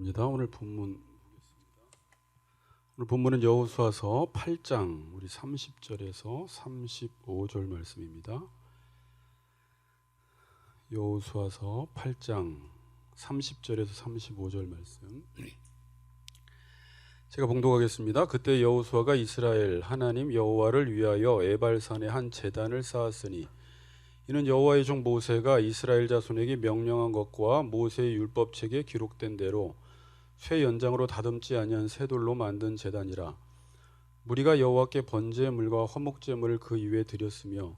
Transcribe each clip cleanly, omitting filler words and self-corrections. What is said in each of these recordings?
오늘 본문은 여호수아서 8장 우리 30절에서 35절 말씀입니다. 여호수아서 8장 30절에서 35절 말씀. 제가 봉독하겠습니다. 그때 여호수아가 이스라엘 하나님 여호와를 위하여 에발산에 한 제단을 쌓았으니 이는 여호와의 종 모세가 이스라엘 자손에게 명령한 것과 모세의 율법책에 기록된 대로 쇠 연장으로 다듬지 아니한 새 돌로 만든 제단이라. 무리가 여호와께 번제물과 화목제물을 그 위에 드렸으며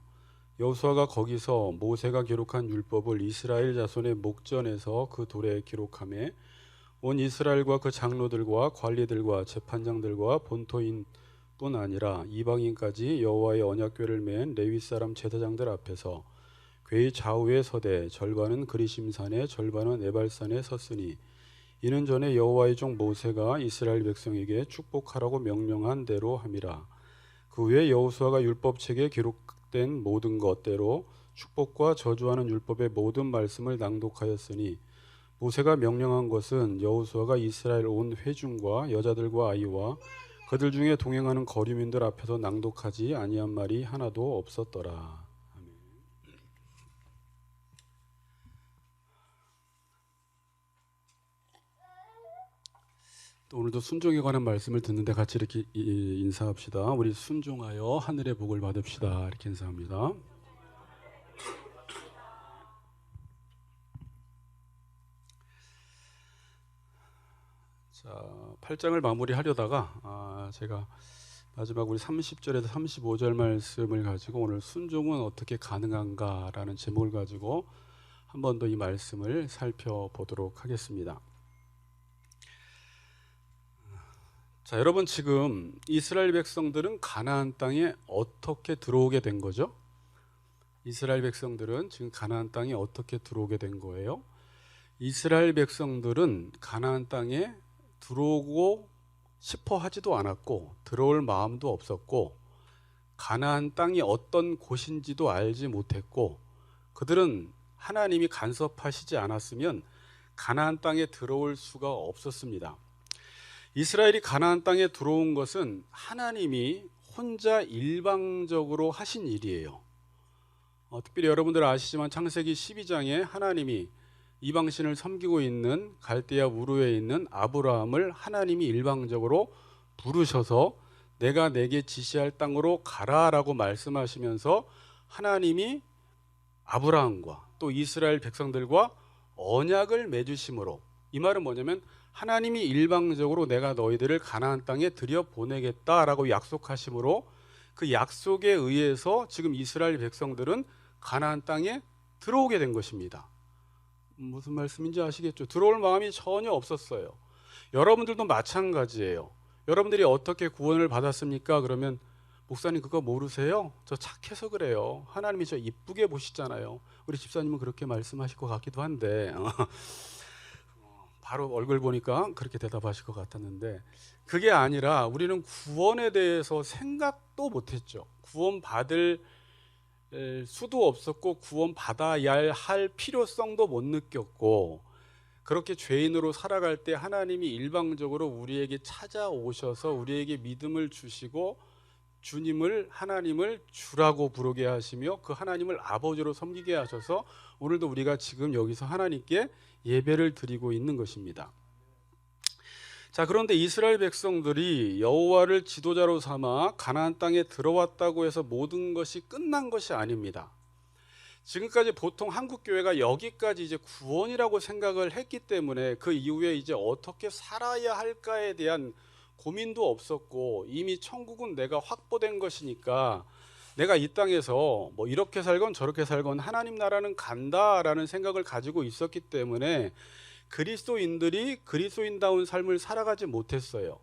여호수아가 거기서 모세가 기록한 율법을 이스라엘 자손의 목전에서 그 돌에 기록하매 온 이스라엘과 그 장로들과 관리들과 재판장들과 본토인뿐 아니라 이방인까지 여호와의 언약궤를 맨 레위 사람 제사장들 앞에서 궤의 좌우에 서되 절반은 그리심산에 절반은 에발산에 섰으니 이는 전에 여호와의 종 모세가 이스라엘 백성에게 축복하라고 명령한 대로 함이라. 그 후에 여호수아가 율법책에 기록된 모든 것대로 축복과 저주하는 율법의 모든 말씀을 낭독하였으니 모세가 명령한 것은 여호수아가 이스라엘 온 회중과 여자들과 아이와 그들 중에 동행하는 거류민들 앞에서 낭독하지 아니한 말이 하나도 없었더라. 또 오늘도 순종에 관한 말씀을 듣는데 같이 이렇게 인사합시다. 우리 순종하여 하늘의 복을 받읍시다. 이렇게 인사합니다. 자, 8장을 마무리하려다가 제가 마지막 우리 30절에서 35절 말씀을 가지고 오늘 순종은 어떻게 가능한가라는 제목을 가지고 한 번 더 이 말씀을 살펴보도록 하겠습니다. 자, 여러분 지금 이스라엘 백성들은 가나안 땅에 어떻게 들어오게 된 거죠? 이스라엘 백성들은 지금 가나안 땅에 어떻게 들어오게 된 거예요? 이스라엘 백성들은 가나안 땅에 들어오고 싶어 하지도 않았고 들어올 마음도 없었고 가나안 땅이 어떤 곳인지도 알지 못했고 그들은 하나님이 간섭하시지 않았으면 가나안 땅에 들어올 수가 없었습니다. 이스라엘이 가나안 땅에 들어온 것은 하나님이 혼자 일방적으로 하신 일이에요. 특별히 여러분들 아시지만 창세기 12장에 하나님이 이방신을 섬기고 있는 갈대아 우르에 있는 아브라함을 하나님이 일방적으로 부르셔서 내가 내게 지시할 땅으로 가라라고 말씀하시면서 하나님이 아브라함과 또 이스라엘 백성들과 언약을 맺으심으로, 이 말은 뭐냐면 하나님이 일방적으로 내가 너희들을 가나안 땅에 들여보내겠다라고 약속하심으로 그 약속에 의해서 지금 이스라엘 백성들은 가나안 땅에 들어오게 된 것입니다. 무슨 말씀인지 아시겠죠? 들어올 마음이 전혀 없었어요. 여러분들도 마찬가지예요. 여러분들이 어떻게 구원을 받았습니까? 그러면 목사님 그거 모르세요? 저 착해서 그래요. 하나님이 저 이쁘게 보시잖아요. 우리 집사님은 그렇게 말씀하실 것 같기도 한데 바로 얼굴 보니까 그렇게 대답하실 것 같았는데 그게 아니라 우리는 구원에 대해서 생각도 못했죠. 구원받을 수도 없었고 구원받아야 할 필요성도 못 느꼈고 그렇게 죄인으로 살아갈 때 하나님이 일방적으로 우리에게 찾아오셔서 우리에게 믿음을 주시고 주님을 하나님을 주라고 부르게 하시며 그 하나님을 아버지로 섬기게 하셔서 오늘도 우리가 지금 여기서 하나님께 예배를 드리고 있는 것입니다. 자, 그런데 이스라엘 백성들이 여호와를 지도자로 삼아 가나안 땅에 들어왔다고 해서 모든 것이 끝난 것이 아닙니다. 지금까지 보통 한국 교회가 여기까지 이제 구원이라고 생각을 했기 때문에 그 이후에 이제 어떻게 살아야 할까에 대한 고민도 없었고 이미 천국은 내가 확보된 것이니까 내가 이 땅에서 뭐 이렇게 살건 저렇게 살건 하나님 나라는 간다라는 생각을 가지고 있었기 때문에 그리스도인들이 그리스도인다운 삶을 살아가지 못했어요.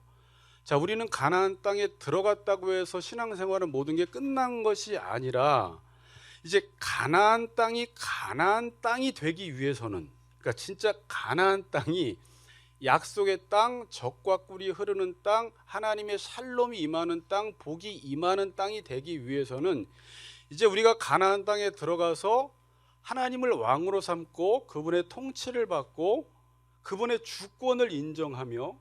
자, 우리는 가나안 땅에 들어갔다고 해서 신앙생활은 모든 게 끝난 것이 아니라 이제 가나안 땅이 되기 위해서는, 그러니까 진짜 가나안 땅이 약속의 땅, 젖과 꿀이 흐르는 땅, 하나님의 샬롬이 임하는 땅, 복이 임하는 땅이 되기 위해서는 이제 우리가 가나안 땅에 들어가서 하나님을 왕으로 삼고 그분의 통치를 받고 그분의 주권을 인정하며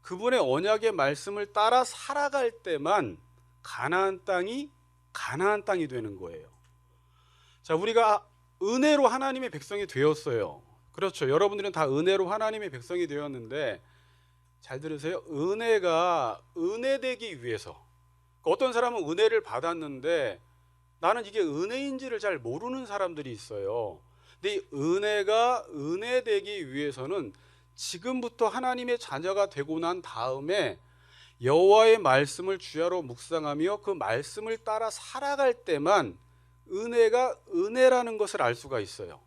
그분의 언약의 말씀을 따라 살아갈 때만 가나안 땅이 되는 거예요. 자, 우리가 은혜로 하나님의 백성이 되었어요. 그렇죠. 여러분들은 다 은혜로 하나님의 백성이 되었는데, 잘 들으세요. 은혜가 은혜되기 위해서, 어떤 사람은 은혜를 받았는데 나는 이게 은혜인지를 잘 모르는 사람들이 있어요. 근데 이 은혜가 은혜되기 위해서는 지금부터 하나님의 자녀가 되고 난 다음에 여호와의 말씀을 주야로 묵상하며 그 말씀을 따라 살아갈 때만 은혜가 은혜라는 것을 알 수가 있어요.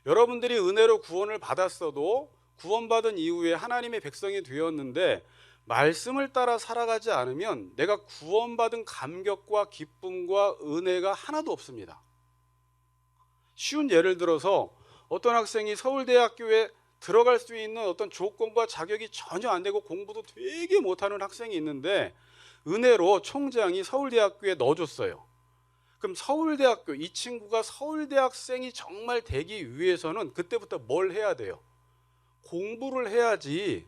여러분들이 은혜로 구원을 받았어도 구원받은 이후에 하나님의 백성이 되었는데 말씀을 따라 살아가지 않으면 내가 구원받은 감격과 기쁨과 은혜가 하나도 없습니다. 쉬운 예를 들어서 어떤 학생이 서울대학교에 들어갈 수 있는 어떤 조건과 자격이 전혀 안 되고 공부도 되게 못하는 학생이 있는데 은혜로 총장이 서울대학교에 넣어줬어요. 그럼 서울대학교, 이 친구가 서울대학생이 정말 되기 위해서는 그때부터 뭘 해야 돼요? 공부를 해야지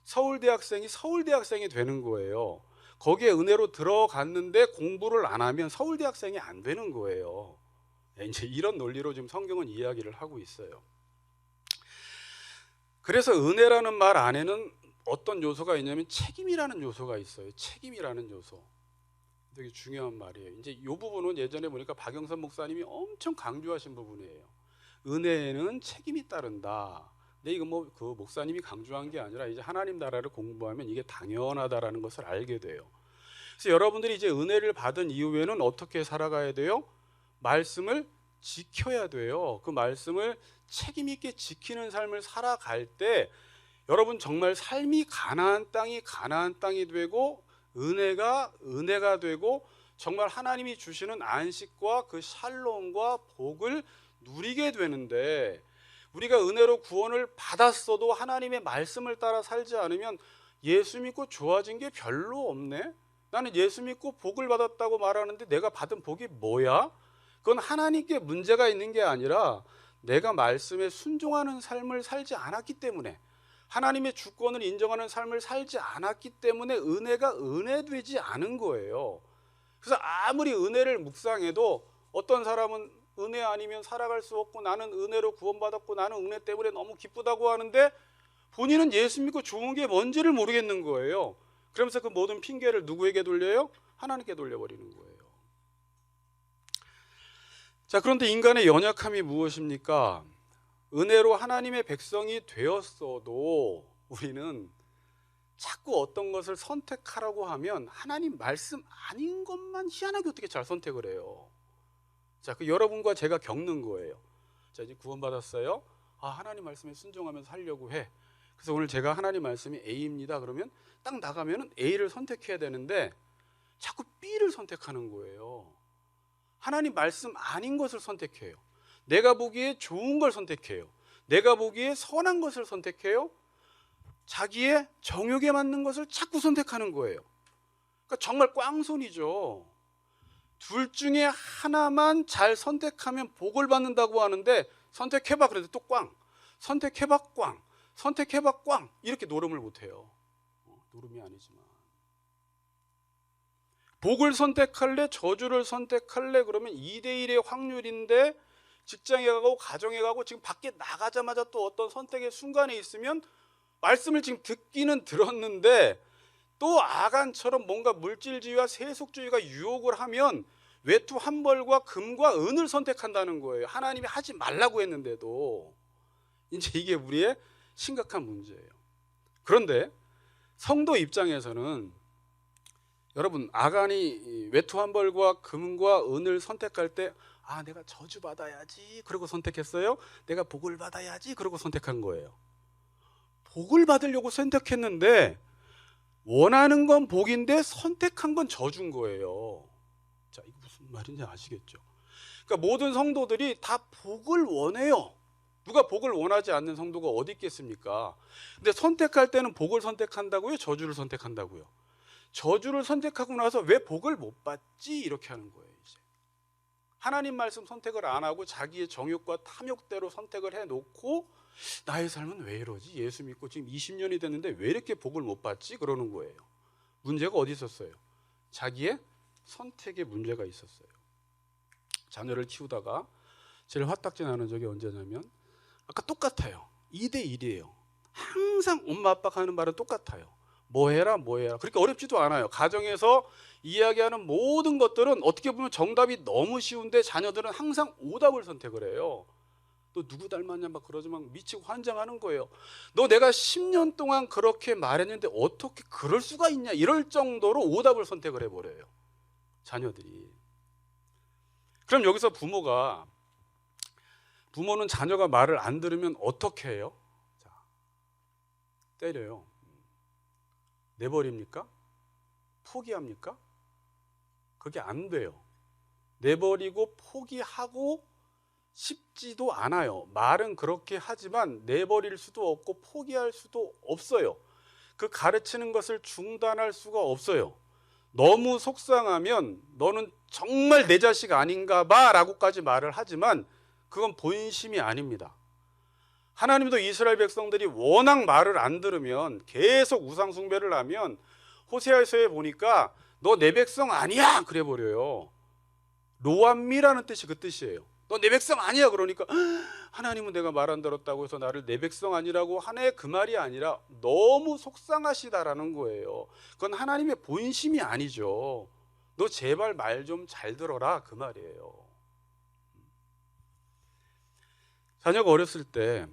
서울대학생이 서울대학생이 되는 거예요. 거기에 은혜로 들어갔는데 공부를 안 하면 서울대학생이 안 되는 거예요. 이제 이런 논리로 지금 성경은 이야기를 하고 있어요. 그래서 은혜라는 말 안에는 어떤 요소가 있냐면 책임이라는 요소가 있어요. 책임이라는 요소. 되게 중요한 말이에요. 이제 이 부분은 예전에 보니까 박영선 목사님이 엄청 강조하신 부분이에요. 은혜에는 책임이 따른다. 근데 이거 뭐 그 목사님이 강조한 게 아니라 이제 하나님 나라를 공부하면 이게 당연하다라는 것을 알게 돼요. 그래서 여러분들이 이제 은혜를 받은 이후에는 어떻게 살아가야 돼요? 말씀을 지켜야 돼요. 그 말씀을 책임 있게 지키는 삶을 살아갈 때 여러분 정말 삶이 가나안 땅이 되고 은혜가 되고 정말 하나님이 주시는 안식과 그 샬롬과 복을 누리게 되는데, 우리가 은혜로 구원을 받았어도 하나님의 말씀을 따라 살지 않으면 예수 믿고 좋아진 게 별로 없네. 나는 예수 믿고 복을 받았다고 말하는데 내가 받은 복이 뭐야? 그건 하나님께 문제가 있는 게 아니라 내가 말씀에 순종하는 삶을 살지 않았기 때문에, 하나님의 주권을 인정하는 삶을 살지 않았기 때문에 은혜가 은혜되지 않은 거예요. 그래서 아무리 은혜를 묵상해도 어떤 사람은 은혜 아니면 살아갈 수 없고 나는 은혜로 구원받았고 나는 은혜 때문에 너무 기쁘다고 하는데 본인은 예수 믿고 좋은 게 뭔지를 모르겠는 거예요. 그러면서 그 모든 핑계를 누구에게 돌려요? 하나님께 돌려버리는 거예요. 자, 그런데 인간의 연약함이 무엇입니까? 은혜로 하나님의 백성이 되었어도 우리는 자꾸 어떤 것을 선택하라고 하면 하나님 말씀 아닌 것만 희한하게 어떻게 잘 선택을 해요. 자, 그 여러분과 제가 겪는 거예요. 자, 이제 구원받았어요. 하나님 말씀에 순종하면서 살려고 해. 그래서 오늘 제가 하나님 말씀이 A입니다. 그러면 딱 나가면 A를 선택해야 되는데 자꾸 B를 선택하는 거예요. 하나님 말씀 아닌 것을 선택해요. 내가 보기에 좋은 걸 선택해요. 내가 보기에 선한 것을 선택해요. 자기의 정욕에 맞는 것을 자꾸 선택하는 거예요. 그러니까 정말 꽝손이죠. 둘 중에 하나만 잘 선택하면 복을 받는다고 하는데 선택해봐 그래도 또 꽝, 선택해봐 꽝, 선택해봐 꽝, 이렇게 노름을 못해요. 노름이 아니지만 복을 선택할래 저주를 선택할래 그러면 2대1의 확률인데 직장에 가고 가정에 가고 지금 밖에 나가자마자 또 어떤 선택의 순간에 있으면 말씀을 지금 듣기는 들었는데 또 아간처럼 뭔가 물질주의와 세속주의가 유혹을 하면 외투 한 벌과 금과 은을 선택한다는 거예요. 하나님이 하지 말라고 했는데도. 이제 이게 우리의 심각한 문제예요. 그런데 성도 입장에서는 여러분 아간이 외투 한 벌과 금과 은을 선택할 때 내가 저주받아야지 그러고 선택했어요? 내가 복을 받아야지 그러고 선택한 거예요. 복을 받으려고 선택했는데 원하는 건 복인데 선택한 건 저주인 거예요. 자, 이거 무슨 말인지 아시겠죠? 그러니까 모든 성도들이 다 복을 원해요. 누가 복을 원하지 않는 성도가 어디 있겠습니까? 근데 선택할 때는 복을 선택한다고요? 저주를 선택한다고요? 저주를 선택하고 나서 왜 복을 못 받지? 이렇게 하는 거예요. 이제 하나님 말씀 선택을 안 하고 자기의 정욕과 탐욕대로 선택을 해놓고 나의 삶은 왜 이러지? 예수 믿고 지금 20년이 됐는데 왜 이렇게 복을 못 받지? 그러는 거예요. 문제가 어디 있었어요? 자기의 선택에 문제가 있었어요. 자녀를 키우다가 제일 화딱지 나는 적이 언제냐면 아까 똑같아요. 2대 1이에요. 항상 엄마 아빠가 하는 말은 똑같아요. 뭐 해라 뭐 해라. 그렇게 어렵지도 않아요. 가정에서 이야기하는 모든 것들은 어떻게 보면 정답이 너무 쉬운데 자녀들은 항상 오답을 선택을 해요. 너 누구 닮았냐 막 그러지만 미치고 환장하는 거예요. 너 내가 10년 동안 그렇게 말했는데 어떻게 그럴 수가 있냐 이럴 정도로 오답을 선택을 해버려요. 자녀들이. 그럼 여기서 부모는 자녀가 말을 안 들으면 어떻게 해요? 자, 때려요. 내버립니까? 포기합니까? 그게 안 돼요. 내버리고 포기하고 싶지도 않아요. 말은 그렇게 하지만 내버릴 수도 없고 포기할 수도 없어요. 그 가르치는 것을 중단할 수가 없어요. 너무 속상하면 너는 정말 내 자식 아닌가 봐 라고까지 말을 하지만 그건 본심이 아닙니다. 하나님도 이스라엘 백성들이 워낙 말을 안 들으면 계속 우상 숭배를 하면 호세아서에 보니까 너 내 백성 아니야 그래 버려요. 로암미라는 뜻이 그 뜻이에요. 너 내 백성 아니야 그러니까 하나님은 내가 말 안 들었다고 해서 나를 내 백성 아니라고 하네 그 말이 아니라 너무 속상하시다라는 거예요. 그건 하나님의 본심이 아니죠. 너 제발 말 좀 잘 들어라 그 말이에요. 자녀가 어렸을 때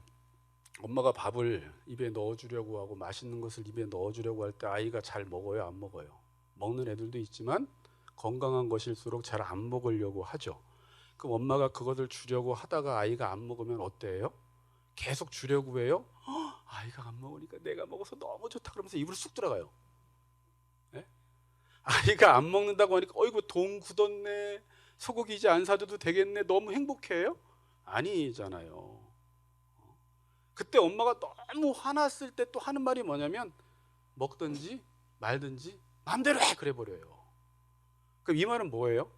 엄마가 밥을 입에 넣어주려고 하고 맛있는 것을 입에 넣어주려고 할 때 아이가 잘 먹어요 안 먹어요? 먹는 애들도 있지만 건강한 것일수록 잘 안 먹으려고 하죠. 그럼 엄마가 그것을 주려고 하다가 아이가 안 먹으면 어때요? 계속 주려고 해요? 아이가 안 먹으니까 내가 먹어서 너무 좋다 그러면서 입으로 쑥 들어가요. 네? 아이가 안 먹는다고 하니까 어이구 돈 굳었네 소고기 이제 안 사줘도 되겠네 너무 행복해요? 아니잖아요. 그때 엄마가 너무 화났을 때 또 하는 말이 뭐냐면 먹든지 말든지 마음대로 해 그래 버려요. 그럼 이 말은 뭐예요?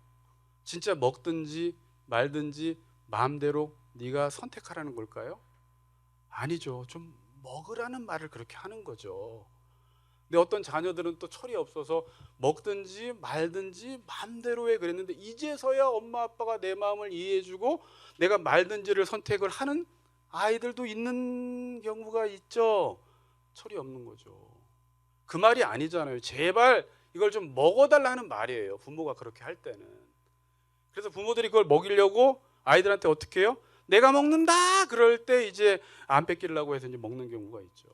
진짜 먹든지 말든지 마음대로 네가 선택하라는 걸까요? 아니죠. 좀 먹으라는 말을 그렇게 하는 거죠. 근데 어떤 자녀들은 또 철이 없어서 먹든지 말든지 마음대로 해 그랬는데 이제서야 엄마 아빠가 내 마음을 이해해주고 내가 말든지를 선택을 하는 아이들도 있는 경우가 있죠. 철이 없는 거죠. 그 말이 아니잖아요. 제발 이걸 좀 먹어달라는 말이에요. 부모가 그렇게 할 때는. 그래서 부모들이 그걸 먹이려고 아이들한테 어떻게 해요? 내가 먹는다 그럴 때 이제 안 뺏기려고 해서 이제 먹는 경우가 있죠.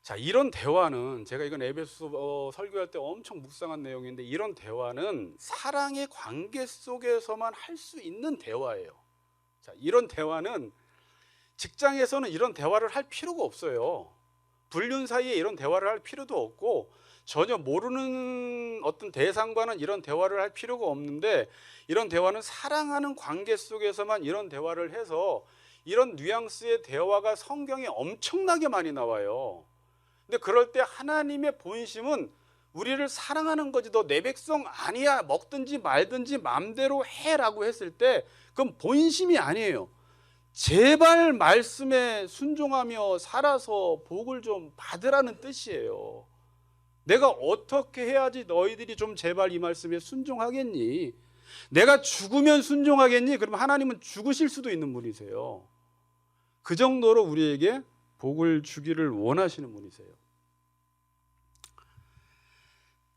자, 이런 대화는 제가 이건 에베소 설교할 때 엄청 묵상한 내용인데 이런 대화는 사랑의 관계 속에서만 할 수 있는 대화예요. 자, 이런 대화는 직장에서는 이런 대화를 할 필요가 없어요. 불륜 사이에 이런 대화를 할 필요도 없고 전혀 모르는 어떤 대상과는 이런 대화를 할 필요가 없는데 이런 대화는 사랑하는 관계 속에서만 이런 대화를 해서 이런 뉘앙스의 대화가 성경에 엄청나게 많이 나와요. 근데 그럴 때 하나님의 본심은 우리를 사랑하는 거지 너 내 백성 아니야 먹든지 말든지 마음대로 해라고 했을 때 그건 본심이 아니에요. 제발 말씀에 순종하며 살아서 복을 좀 받으라는 뜻이에요. 내가 어떻게 해야지 너희들이 좀 제발 이 말씀에 순종하겠니? 내가 죽으면 순종하겠니? 그러면 하나님은 죽으실 수도 있는 분이세요. 그 정도로 우리에게 복을 주기를 원하시는 분이세요.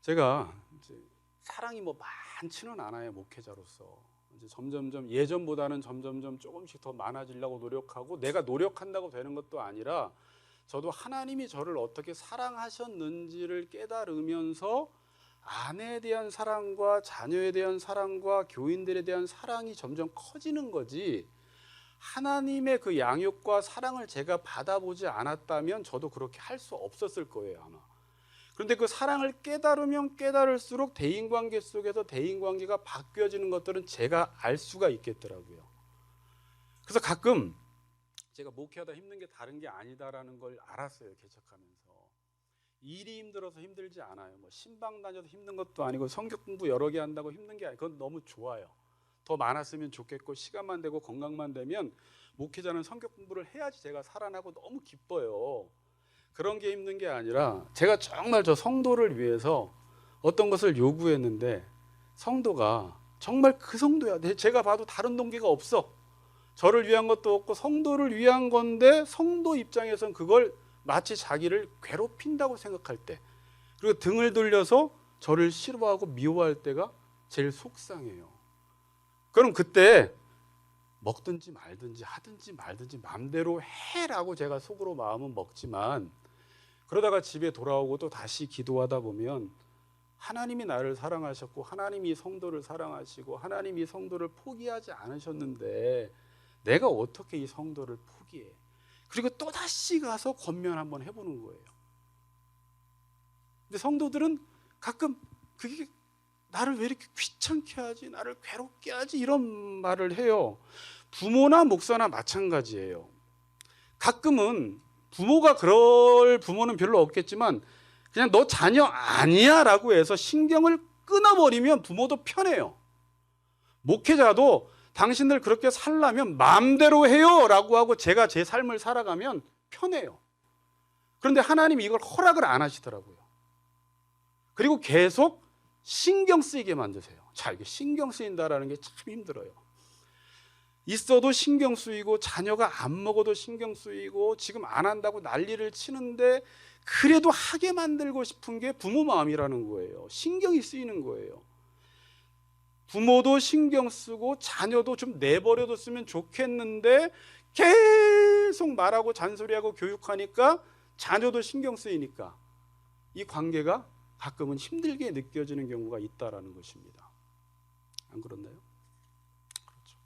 제가 이제 사랑이 뭐 많지는 않아요 목회자로서. 이제 점점점 예전보다는 점점점 조금씩 더 많아지려고 노력하고 내가 노력한다고 되는 것도 아니라 저도 하나님이 저를 어떻게 사랑하셨는지를 깨달으면서 아내에 대한 사랑과 자녀에 대한 사랑과 교인들에 대한 사랑이 점점 커지는 거지 하나님의 그 양육과 사랑을 제가 받아보지 않았다면 저도 그렇게 할 수 없었을 거예요 아마. 그런데 그 사랑을 깨달으면 깨달을수록 대인관계 속에서 대인관계가 바뀌어지는 것들은 제가 알 수가 있겠더라고요. 그래서 가끔 제가 목회하다 힘든 게 다른 게 아니다라는 걸 알았어요. 개척하면서. 일이 힘들어서 힘들지 않아요. 뭐 신방 다녀도 힘든 것도 아니고 성경 공부 여러 개 한다고 힘든 게 아니고 그건 너무 좋아요. 더 많았으면 좋겠고 시간만 되고 건강만 되면 목회자는 성경 공부를 해야지 제가 살아나고 너무 기뻐요. 그런 게 힘든 게 아니라 제가 정말 저 성도를 위해서 어떤 것을 요구했는데 성도가 정말 그 성도야. 제가 봐도 다른 동기가 없어. 저를 위한 것도 없고 성도를 위한 건데 성도 입장에선 그걸 마치 자기를 괴롭힌다고 생각할 때, 그리고 등을 돌려서 저를 싫어하고 미워할 때가 제일 속상해요. 그럼 그때 먹든지 말든지 하든지 말든지 마음대로 해라고 제가 속으로 마음은 먹지만, 그러다가 집에 돌아오고 또 다시 기도하다 보면 하나님이 나를 사랑하셨고 하나님이 성도를 사랑하시고 하나님이 성도를 포기하지 않으셨는데 내가 어떻게 이 성도를 포기해? 그리고 또다시 가서 권면 한번 해보는 거예요. 근데 성도들은 가끔 그게 나를 왜 이렇게 귀찮게 하지? 나를 괴롭게 하지? 이런 말을 해요. 부모나 목사나 마찬가지예요. 가끔은 부모가 그럴 부모는 별로 없겠지만 그냥 너 자녀 아니야 라고 해서 신경을 끊어버리면 부모도 편해요. 목회자도 당신들 그렇게 살려면 마음대로 해요 라고 하고 제가 제 삶을 살아가면 편해요. 그런데 하나님이 이걸 허락을 안 하시더라고요. 그리고 계속 신경 쓰이게 만드세요. 자, 이게 신경 쓰인다라는 게 참 힘들어요. 있어도 신경 쓰이고 자녀가 안 먹어도 신경 쓰이고 지금 안 한다고 난리를 치는데 그래도 하게 만들고 싶은 게 부모 마음이라는 거예요. 신경이 쓰이는 거예요. 부모도 신경 쓰고 자녀도 좀 내버려뒀으면 좋겠는데 계속 말하고 잔소리하고 교육하니까 자녀도 신경 쓰이니까 이 관계가 가끔은 힘들게 느껴지는 경우가 있다라는 것입니다. 안 그렇나요? 그렇죠.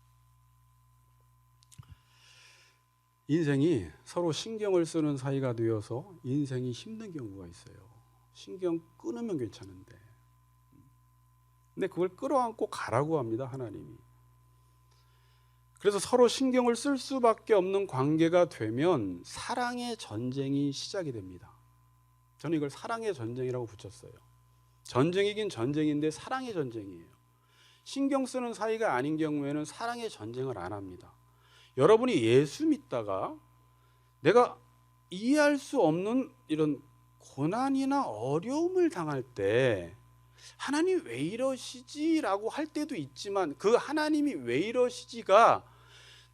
인생이 서로 신경을 쓰는 사이가 되어서 인생이 힘든 경우가 있어요. 신경 끊으면 괜찮은데, 근데 그걸 끌어안고 가라고 합니다, 하나님이. 그래서 서로 신경을 쓸 수밖에 없는 관계가 되면 사랑의 전쟁이 시작이 됩니다. 저는 이걸 사랑의 전쟁이라고 붙였어요. 전쟁이긴 전쟁인데 사랑의 전쟁이에요. 신경 쓰는 사이가 아닌 경우에는 사랑의 전쟁을 안 합니다. 여러분이 예수 믿다가 내가 이해할 수 없는 이런 고난이나 어려움을 당할 때 하나님 왜 이러시지라고 할 때도 있지만 그 하나님이 왜 이러시지가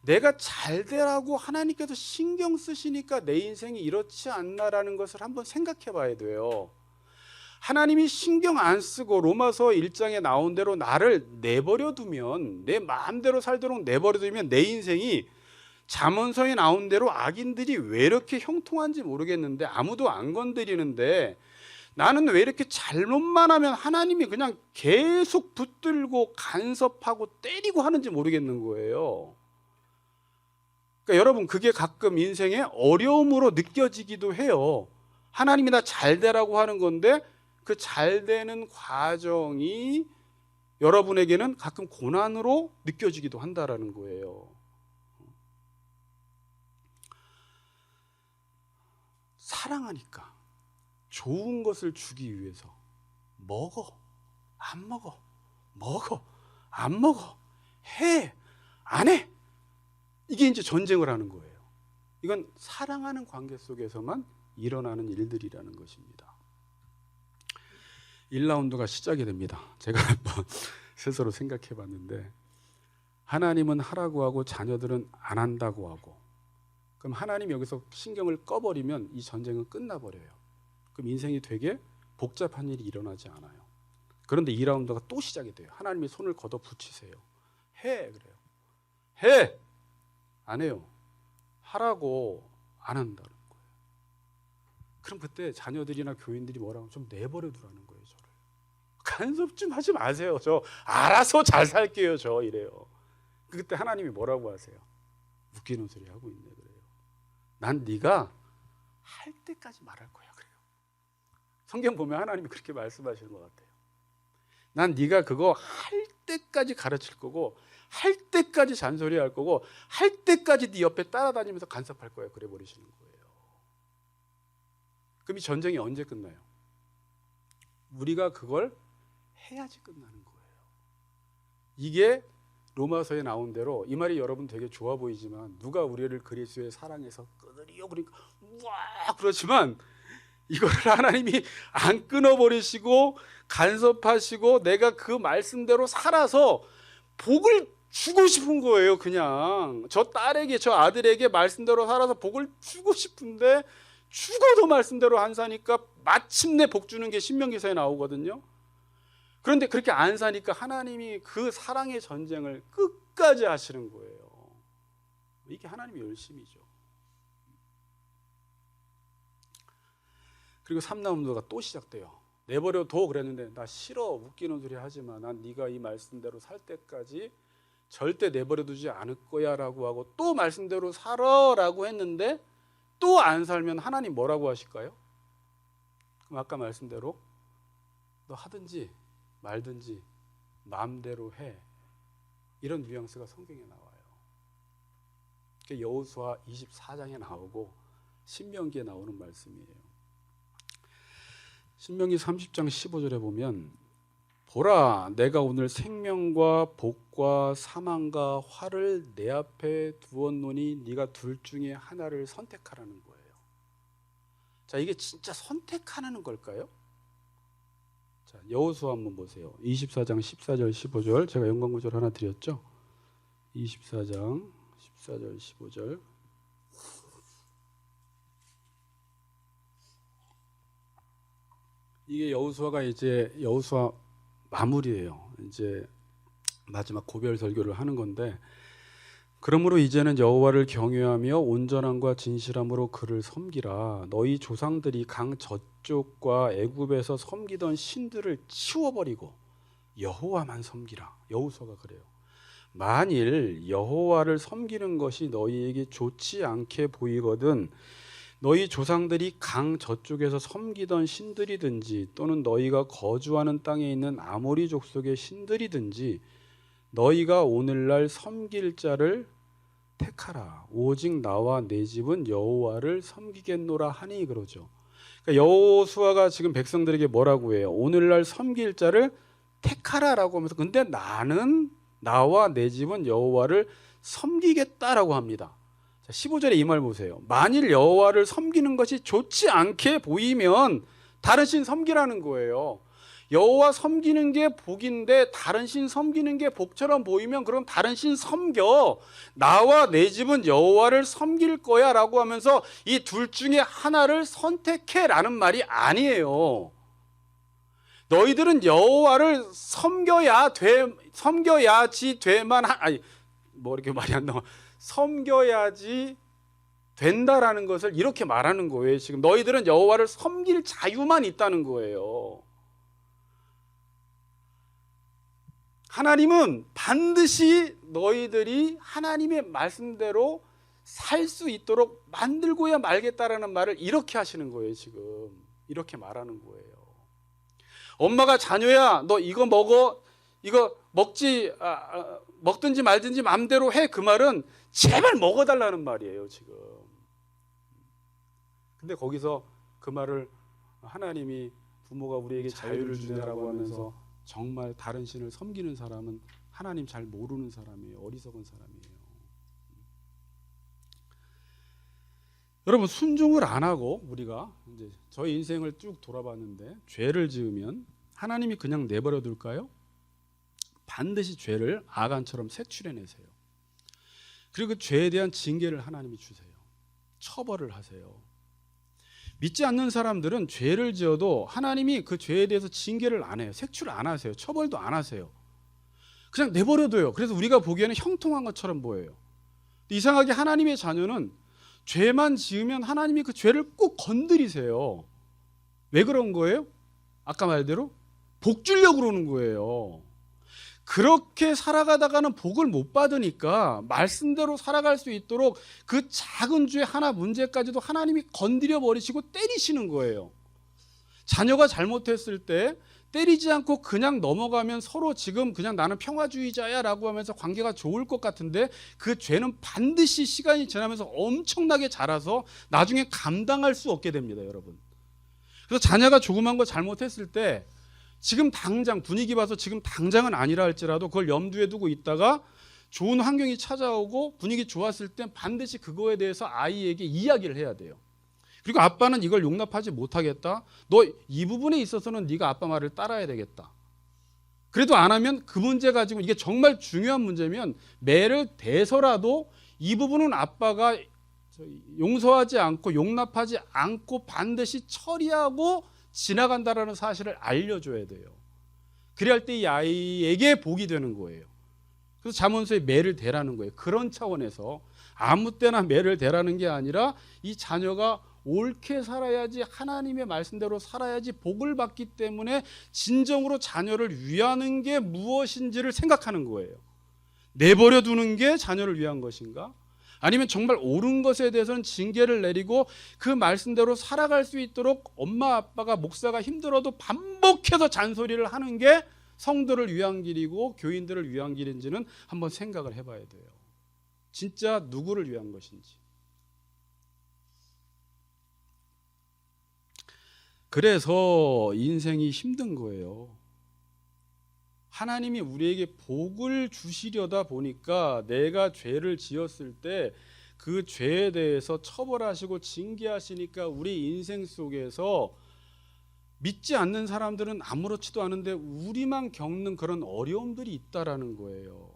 내가 잘 되라고 하나님께서 신경 쓰시니까 내 인생이 이렇지 않나라는 것을 한번 생각해 봐야 돼요. 하나님이 신경 안 쓰고 로마서 1장에 나온 대로 나를 내버려 두면, 내 마음대로 살도록 내버려 두면 내 인생이 잠언서에 나온 대로 악인들이 왜 이렇게 형통한지 모르겠는데 아무도 안 건드리는데 나는 왜 이렇게 잘못만 하면 하나님이 그냥 계속 붙들고 간섭하고 때리고 하는지 모르겠는 거예요. 그러니까 여러분, 그게 가끔 인생의 어려움으로 느껴지기도 해요. 하나님이 나 잘 되라고 하는 건데 그 잘 되는 과정이 여러분에게는 가끔 고난으로 느껴지기도 한다라는 거예요. 사랑하니까 좋은 것을 주기 위해서 먹어, 안 먹어, 먹어, 안 먹어, 해, 안 해, 이게 이제 전쟁을 하는 거예요. 이건 사랑하는 관계 속에서만 일어나는 일들이라는 것입니다. 1라운드가 시작이 됩니다. 제가 한번 스스로 생각해 봤는데, 하나님은 하라고 하고 자녀들은 안 한다고 하고, 그럼 하나님 여기서 신경을 꺼버리면 이 전쟁은 끝나버려요. 그럼 인생이 되게 복잡한 일이 일어나지 않아요. 그런데 2라운드가 또 시작이 돼요. 하나님이 손을 걷어 붙이세요. 해, 그래요. 해! 안 해요. 하라고 안 한다는 거예요. 그럼 그때 자녀들이나 교인들이 뭐라고 좀 내버려 두라는 거예요. 저를 간섭 좀 하지 마세요. 저 알아서 잘 살게요. 저 이래요. 그때 하나님이 뭐라고 하세요? 웃기는 소리 하고 있네 그래요. 난 네가 할 때까지 말할 거야 그래요. 성경 보면 하나님이 그렇게 말씀하시는 것 같아요. 난 네가 그거 할 때까지 가르칠 거고 할 때까지 잔소리할 거고 할 때까지 네 옆에 따라다니면서 간섭할 거야. 그래 버리시는 거예요. 그럼 이 전쟁이 언제 끝나요? 우리가 그걸 해야지 끝나는 거예요. 이게 로마서에 나온 대로 이 말이 여러분 되게 좋아 보이지만 누가 우리를 그리스도의 사랑에서 끊으리요 그러니까 와 그렇지만 이거를 하나님이 안 끊어버리시고 간섭하시고 내가 그 말씀대로 살아서 복을 주고 싶은 거예요. 그냥 저 딸에게 저 아들에게 말씀대로 살아서 복을 주고 싶은데 죽어도 말씀대로 안 사니까 마침내 복 주는 게 신명기서에 나오거든요. 그런데 그렇게 안 사니까 하나님이 그 사랑의 전쟁을 끝까지 하시는 거예요. 이게 하나님의 열심이죠. 그리고 삼나운도가 또 시작돼요. 내버려둬 그랬는데 나 싫어 웃기는 소리 하지마. 난 네가 이 말씀대로 살 때까지 절대 내버려두지 않을 거야 라고 하고 또 말씀대로 살아 라고 했는데 또 안 살면 하나님 뭐라고 하실까요? 그럼 아까 말씀대로 너 하든지 말든지 마음대로 해. 이런 뉘앙스가 성경에 나와요. 그게 여호수아 24장에 나오고 신명기에 나오는 말씀이에요. 신명기 30장 15절에 보면 보라 내가 오늘 생명과 복과 사망과 화를 내 앞에 두었노니 네가 둘 중에 하나를 선택하라는 거예요. 자, 이게 진짜 선택하는 걸까요? 자, 여호수아 한번 보세요. 24장 14절 15절 제가 연관구절 하나 드렸죠? 24장 14절 15절 이게 여호수아가 이제 여호수아 마무리예요. 이제 마지막 고별 설교를 하는 건데 그러므로 이제는 여호와를 경외하며 온전함과 진실함으로 그를 섬기라. 너희 조상들이 강 저쪽과 애굽에서 섬기던 신들을 치워버리고 여호와만 섬기라. 여호수아가 그래요. 만일 여호와를 섬기는 것이 너희에게 좋지 않게 보이거든 너희 조상들이 강 저쪽에서 섬기던 신들이든지 또는 너희가 거주하는 땅에 있는 아모리 족속의 신들이든지 너희가 오늘날 섬길 자를 택하라. 오직 나와 내 집은 여호와를 섬기겠노라 하니 그러죠. 그러니까 여호수아가 지금 백성들에게 뭐라고 해요? 오늘날 섬길 자를 택하라라고 하면서 근데 나는 나와 내 집은 여호와를 섬기겠다라고 합니다. 15절에 이 말 보세요. 만일 여호와를 섬기는 것이 좋지 않게 보이면 다른 신 섬기라는 거예요. 여호와 섬기는 게 복인데 다른 신 섬기는 게 복처럼 보이면 그럼 다른 신 섬겨. 나와 내 집은 여호와를 섬길 거야 라고 하면서 이 둘 중에 하나를 선택해 라는 말이 아니에요. 너희들은 여호와를 섬겨야지 되만 아니 뭐 이렇게 말이 안 나와. 섬겨야지 된다라는 것을 이렇게 말하는 거예요. 지금 너희들은 여호와를 섬길 자유만 있다는 거예요. 하나님은 반드시 너희들이 하나님의 말씀대로 살 수 있도록 만들고야 말겠다라는 말을 이렇게 하시는 거예요. 지금 이렇게 말하는 거예요. 엄마가 자녀야 너 이거 먹어 이거 먹든지 말든지 마음대로 해 그 말은 제발 먹어달라는 말이에요. 지금 근데 거기서 그 말을 하나님이 부모가 우리에게 자유를 주냐라고 하면서 정말 다른 신을 섬기는 사람은 하나님 잘 모르는 사람이에요. 어리석은 사람이에요. 여러분 순종을 안 하고 우리가 이제 저희 인생을 쭉 돌아봤는데 죄를 지으면 하나님이 그냥 내버려 둘까요? 반드시 죄를 아간처럼 색출해내세요. 그리고 그 죄에 대한 징계를 하나님이 주세요. 처벌을 하세요. 믿지 않는 사람들은 죄를 지어도 하나님이 그 죄에 대해서 징계를 안 해요. 색출을 안 하세요. 처벌도 안 하세요. 그냥 내버려둬요. 그래서 우리가 보기에는 형통한 것처럼 보여요. 이상하게 하나님의 자녀는 죄만 지으면 하나님이 그 죄를 꼭 건드리세요. 왜 그런 거예요? 아까 말대로 복 주려고 그러는 거예요. 그렇게 살아가다가는 복을 못 받으니까 말씀대로 살아갈 수 있도록 그 작은 죄 하나 문제까지도 하나님이 건드려 버리시고 때리시는 거예요. 자녀가 잘못했을 때 때리지 않고 그냥 넘어가면 서로 지금 그냥 나는 평화주의자야 라고 하면서 관계가 좋을 것 같은데 그 죄는 반드시 시간이 지나면서 엄청나게 자라서 나중에 감당할 수 없게 됩니다. 여러분. 그래서 자녀가 조그만 거 잘못했을 때 지금 당장 분위기 봐서 지금 당장은 아니라 할지라도 그걸 염두에 두고 있다가 좋은 환경이 찾아오고 분위기 좋았을 땐 반드시 그거에 대해서 아이에게 이야기를 해야 돼요. 그리고 아빠는 이걸 용납하지 못하겠다. 너 이 부분에 있어서는 네가 아빠 말을 따라야 되겠다. 그래도 안 하면 그 문제 가지고 이게 정말 중요한 문제면 매를 대서라도 이 부분은 아빠가 용서하지 않고 용납하지 않고 반드시 처리하고 지나간다라는 사실을 알려줘야 돼요. 그래야 할 때 이 아이에게 복이 되는 거예요. 그래서 잠언서에 매를 대라는 거예요. 그런 차원에서 아무 때나 매를 대라는 게 아니라 이 자녀가 옳게 살아야지, 하나님의 말씀대로 살아야지 복을 받기 때문에 진정으로 자녀를 위하는 게 무엇인지를 생각하는 거예요. 내버려 두는 게 자녀를 위한 것인가? 아니면 정말 옳은 것에 대해서는 징계를 내리고 그 말씀대로 살아갈 수 있도록 엄마 아빠가 목사가 힘들어도 반복해서 잔소리를 하는 게 성도를 위한 길이고 교인들을 위한 길인지는 한번 생각을 해봐야 돼요. 진짜 누구를 위한 것인지. 그래서 인생이 힘든 거예요. 하나님이 우리에게 복을 주시려다 보니까 내가 죄를 지었을 때 그 죄에 대해서 처벌하시고 징계하시니까 우리 인생 속에서 믿지 않는 사람들은 아무렇지도 않은데 우리만 겪는 그런 어려움들이 있다라는 거예요.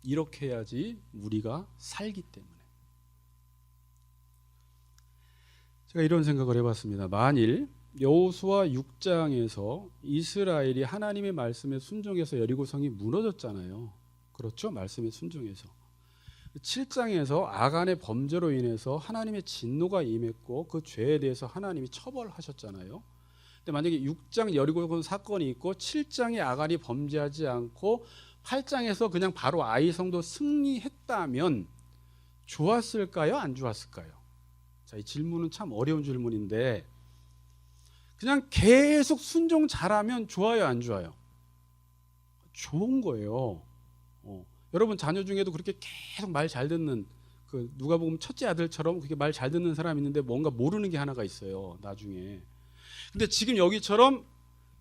이렇게 해야지 우리가 살기 때문에. 제가 이런 생각을 해봤습니다. 만일 여호수아 6장에서 이스라엘이 하나님의 말씀에 순종해서 여리고성이 무너졌잖아요. 그렇죠? 말씀에 순종해서. 7장에서 아간의 범죄로 인해서 하나님의 진노가 임했고 그 죄에 대해서 하나님이 처벌하셨잖아요. 근데 만약에 6장 여리고성 사건이 있고 7장에 아간이 범죄하지 않고 8장에서 그냥 바로 아이 성도 승리했다면 좋았을까요? 안 좋았을까요? 자, 이 질문은 참 어려운 질문인데 그냥 계속 순종 잘하면 좋아요, 안 좋아요? 좋은 거예요. 여러분 자녀 중에도 그렇게 계속 말 잘 듣는 그 누가 보면 첫째 아들처럼 그렇게 말 잘 듣는 사람이 있는데 뭔가 모르는 게 하나가 있어요. 나중에. 근데 지금 여기처럼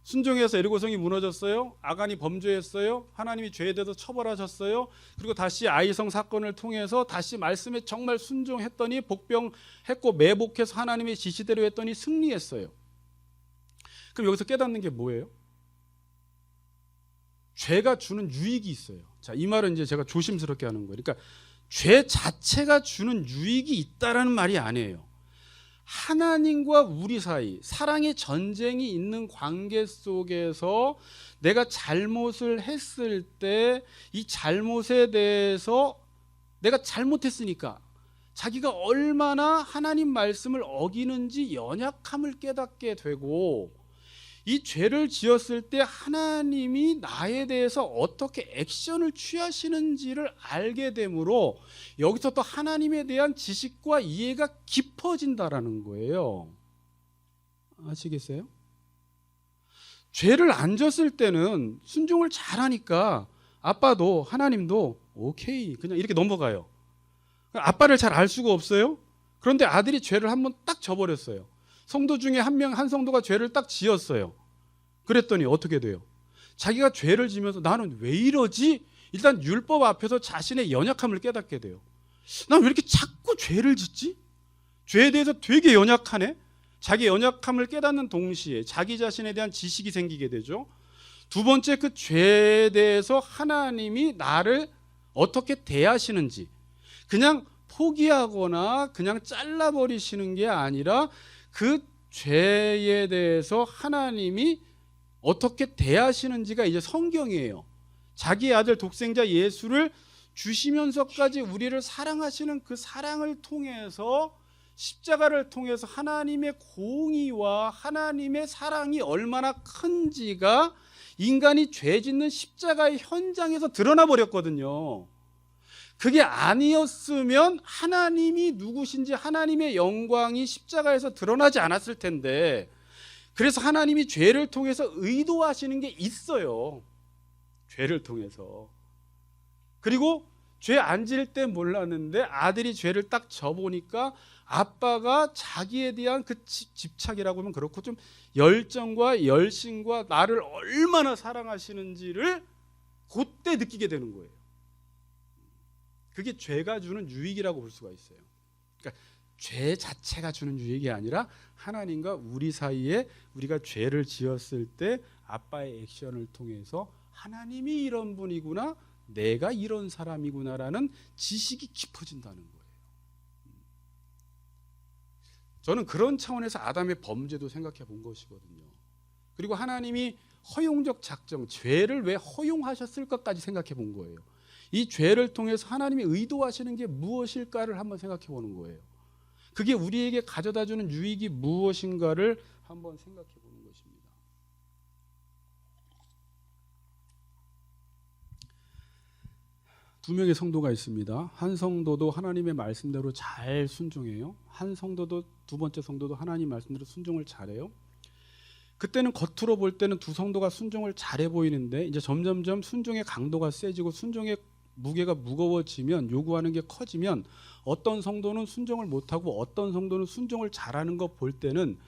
순종해서 여리고성이 무너졌어요. 아간이 범죄했어요. 하나님이 죄에 대해서 처벌하셨어요. 그리고 다시 아이성 사건을 통해서 다시 말씀에 정말 순종했더니 복병했고 매복해서 하나님의 지시대로 했더니 승리했어요. 그럼 여기서 깨닫는 게 뭐예요? 죄가 주는 유익이 있어요. 자, 이 말은 이제 제가 조심스럽게 하는 거예요. 그러니까 죄 자체가 주는 유익이 있다라는 말이 아니에요. 하나님과 우리 사이 사랑의 전쟁이 있는 관계 속에서 내가 잘못을 했을 때 이 잘못에 대해서 내가 잘못했으니까 자기가 얼마나 하나님 말씀을 어기는지 연약함을 깨닫게 되고 이 죄를 지었을 때 하나님이 나에 대해서 어떻게 액션을 취하시는지를 알게 되므로 여기서 또 하나님에 대한 지식과 이해가 깊어진다라는 거예요. 아시겠어요? 죄를 안 졌을 때는 순종을 잘하니까 아빠도 하나님도 오케이 그냥 이렇게 넘어가요. 아빠를 잘 알 수가 없어요. 그런데 아들이 죄를 한번 딱 져버렸어요. 성도 중에 한 성도가 죄를 딱 지었어요. 그랬더니 어떻게 돼요? 자기가 죄를 지면서 나는 왜 이러지? 일단 율법 앞에서 자신의 연약함을 깨닫게 돼요. 난 왜 이렇게 자꾸 죄를 짓지? 죄에 대해서 되게 연약하네? 자기 연약함을 깨닫는 동시에 자기 자신에 대한 지식이 생기게 되죠. 두 번째, 그 죄에 대해서 하나님이 나를 어떻게 대하시는지 그냥 포기하거나 그냥 잘라버리시는 게 아니라 그 죄에 대해서 하나님이 어떻게 대하시는지가 이제 성경이에요. 자기 아들 독생자 예수를 주시면서까지 우리를 사랑하시는 그 사랑을 통해서 십자가를 통해서 하나님의 공의와 하나님의 사랑이 얼마나 큰지가 인간이 죄 짓는 십자가의 현장에서 드러나 버렸거든요. 그게 아니었으면 하나님이 누구신지 하나님의 영광이 십자가에서 드러나지 않았을 텐데 그래서 하나님이 죄를 통해서 의도하시는 게 있어요. 죄를 통해서. 그리고 죄 안 지을 때 몰랐는데 아들이 죄를 딱 져보니까 아빠가 자기에 대한 그 집착이라고 하면 그렇고 좀 열정과 열심과 나를 얼마나 사랑하시는지를 그때 느끼게 되는 거예요. 그게 죄가 주는 유익이라고 볼 수가 있어요. 그러니까 죄 자체가 주는 유익이 아니라 하나님과 우리 사이에 우리가 죄를 지었을 때 아빠의 액션을 통해서 하나님이 이런 분이구나, 내가 이런 사람이구나라는 지식이 깊어진다는 거예요. 저는 그런 차원에서 아담의 범죄도 생각해 본 것이거든요. 그리고 하나님이 허용적 작정, 죄를 왜 허용하셨을 것까지 생각해 본 거예요. 이 죄를 통해서 하나님이 의도하시는 게 무엇일까를 한번 생각해 보는 거예요. 그게 우리에게 가져다주는 유익이 무엇인가를 한번 생각해 보는 것입니다. 두 명의 성도가 있습니다. 한 성도도 하나님의 말씀대로 잘 순종해요. 한 성도도, 두 번째 성도도 하나님 말씀대로 순종을 잘해요. 그때는 겉으로 볼 때는 두 성도가 순종을 잘해 보이는데 이제 점점점 순종의 강도가 세지고 순종의 무게가 무거워지면, 요구하는 게 커지면 어떤 성도는 순종을 못하고 어떤 성도는 순종을 잘하는 거 볼 때는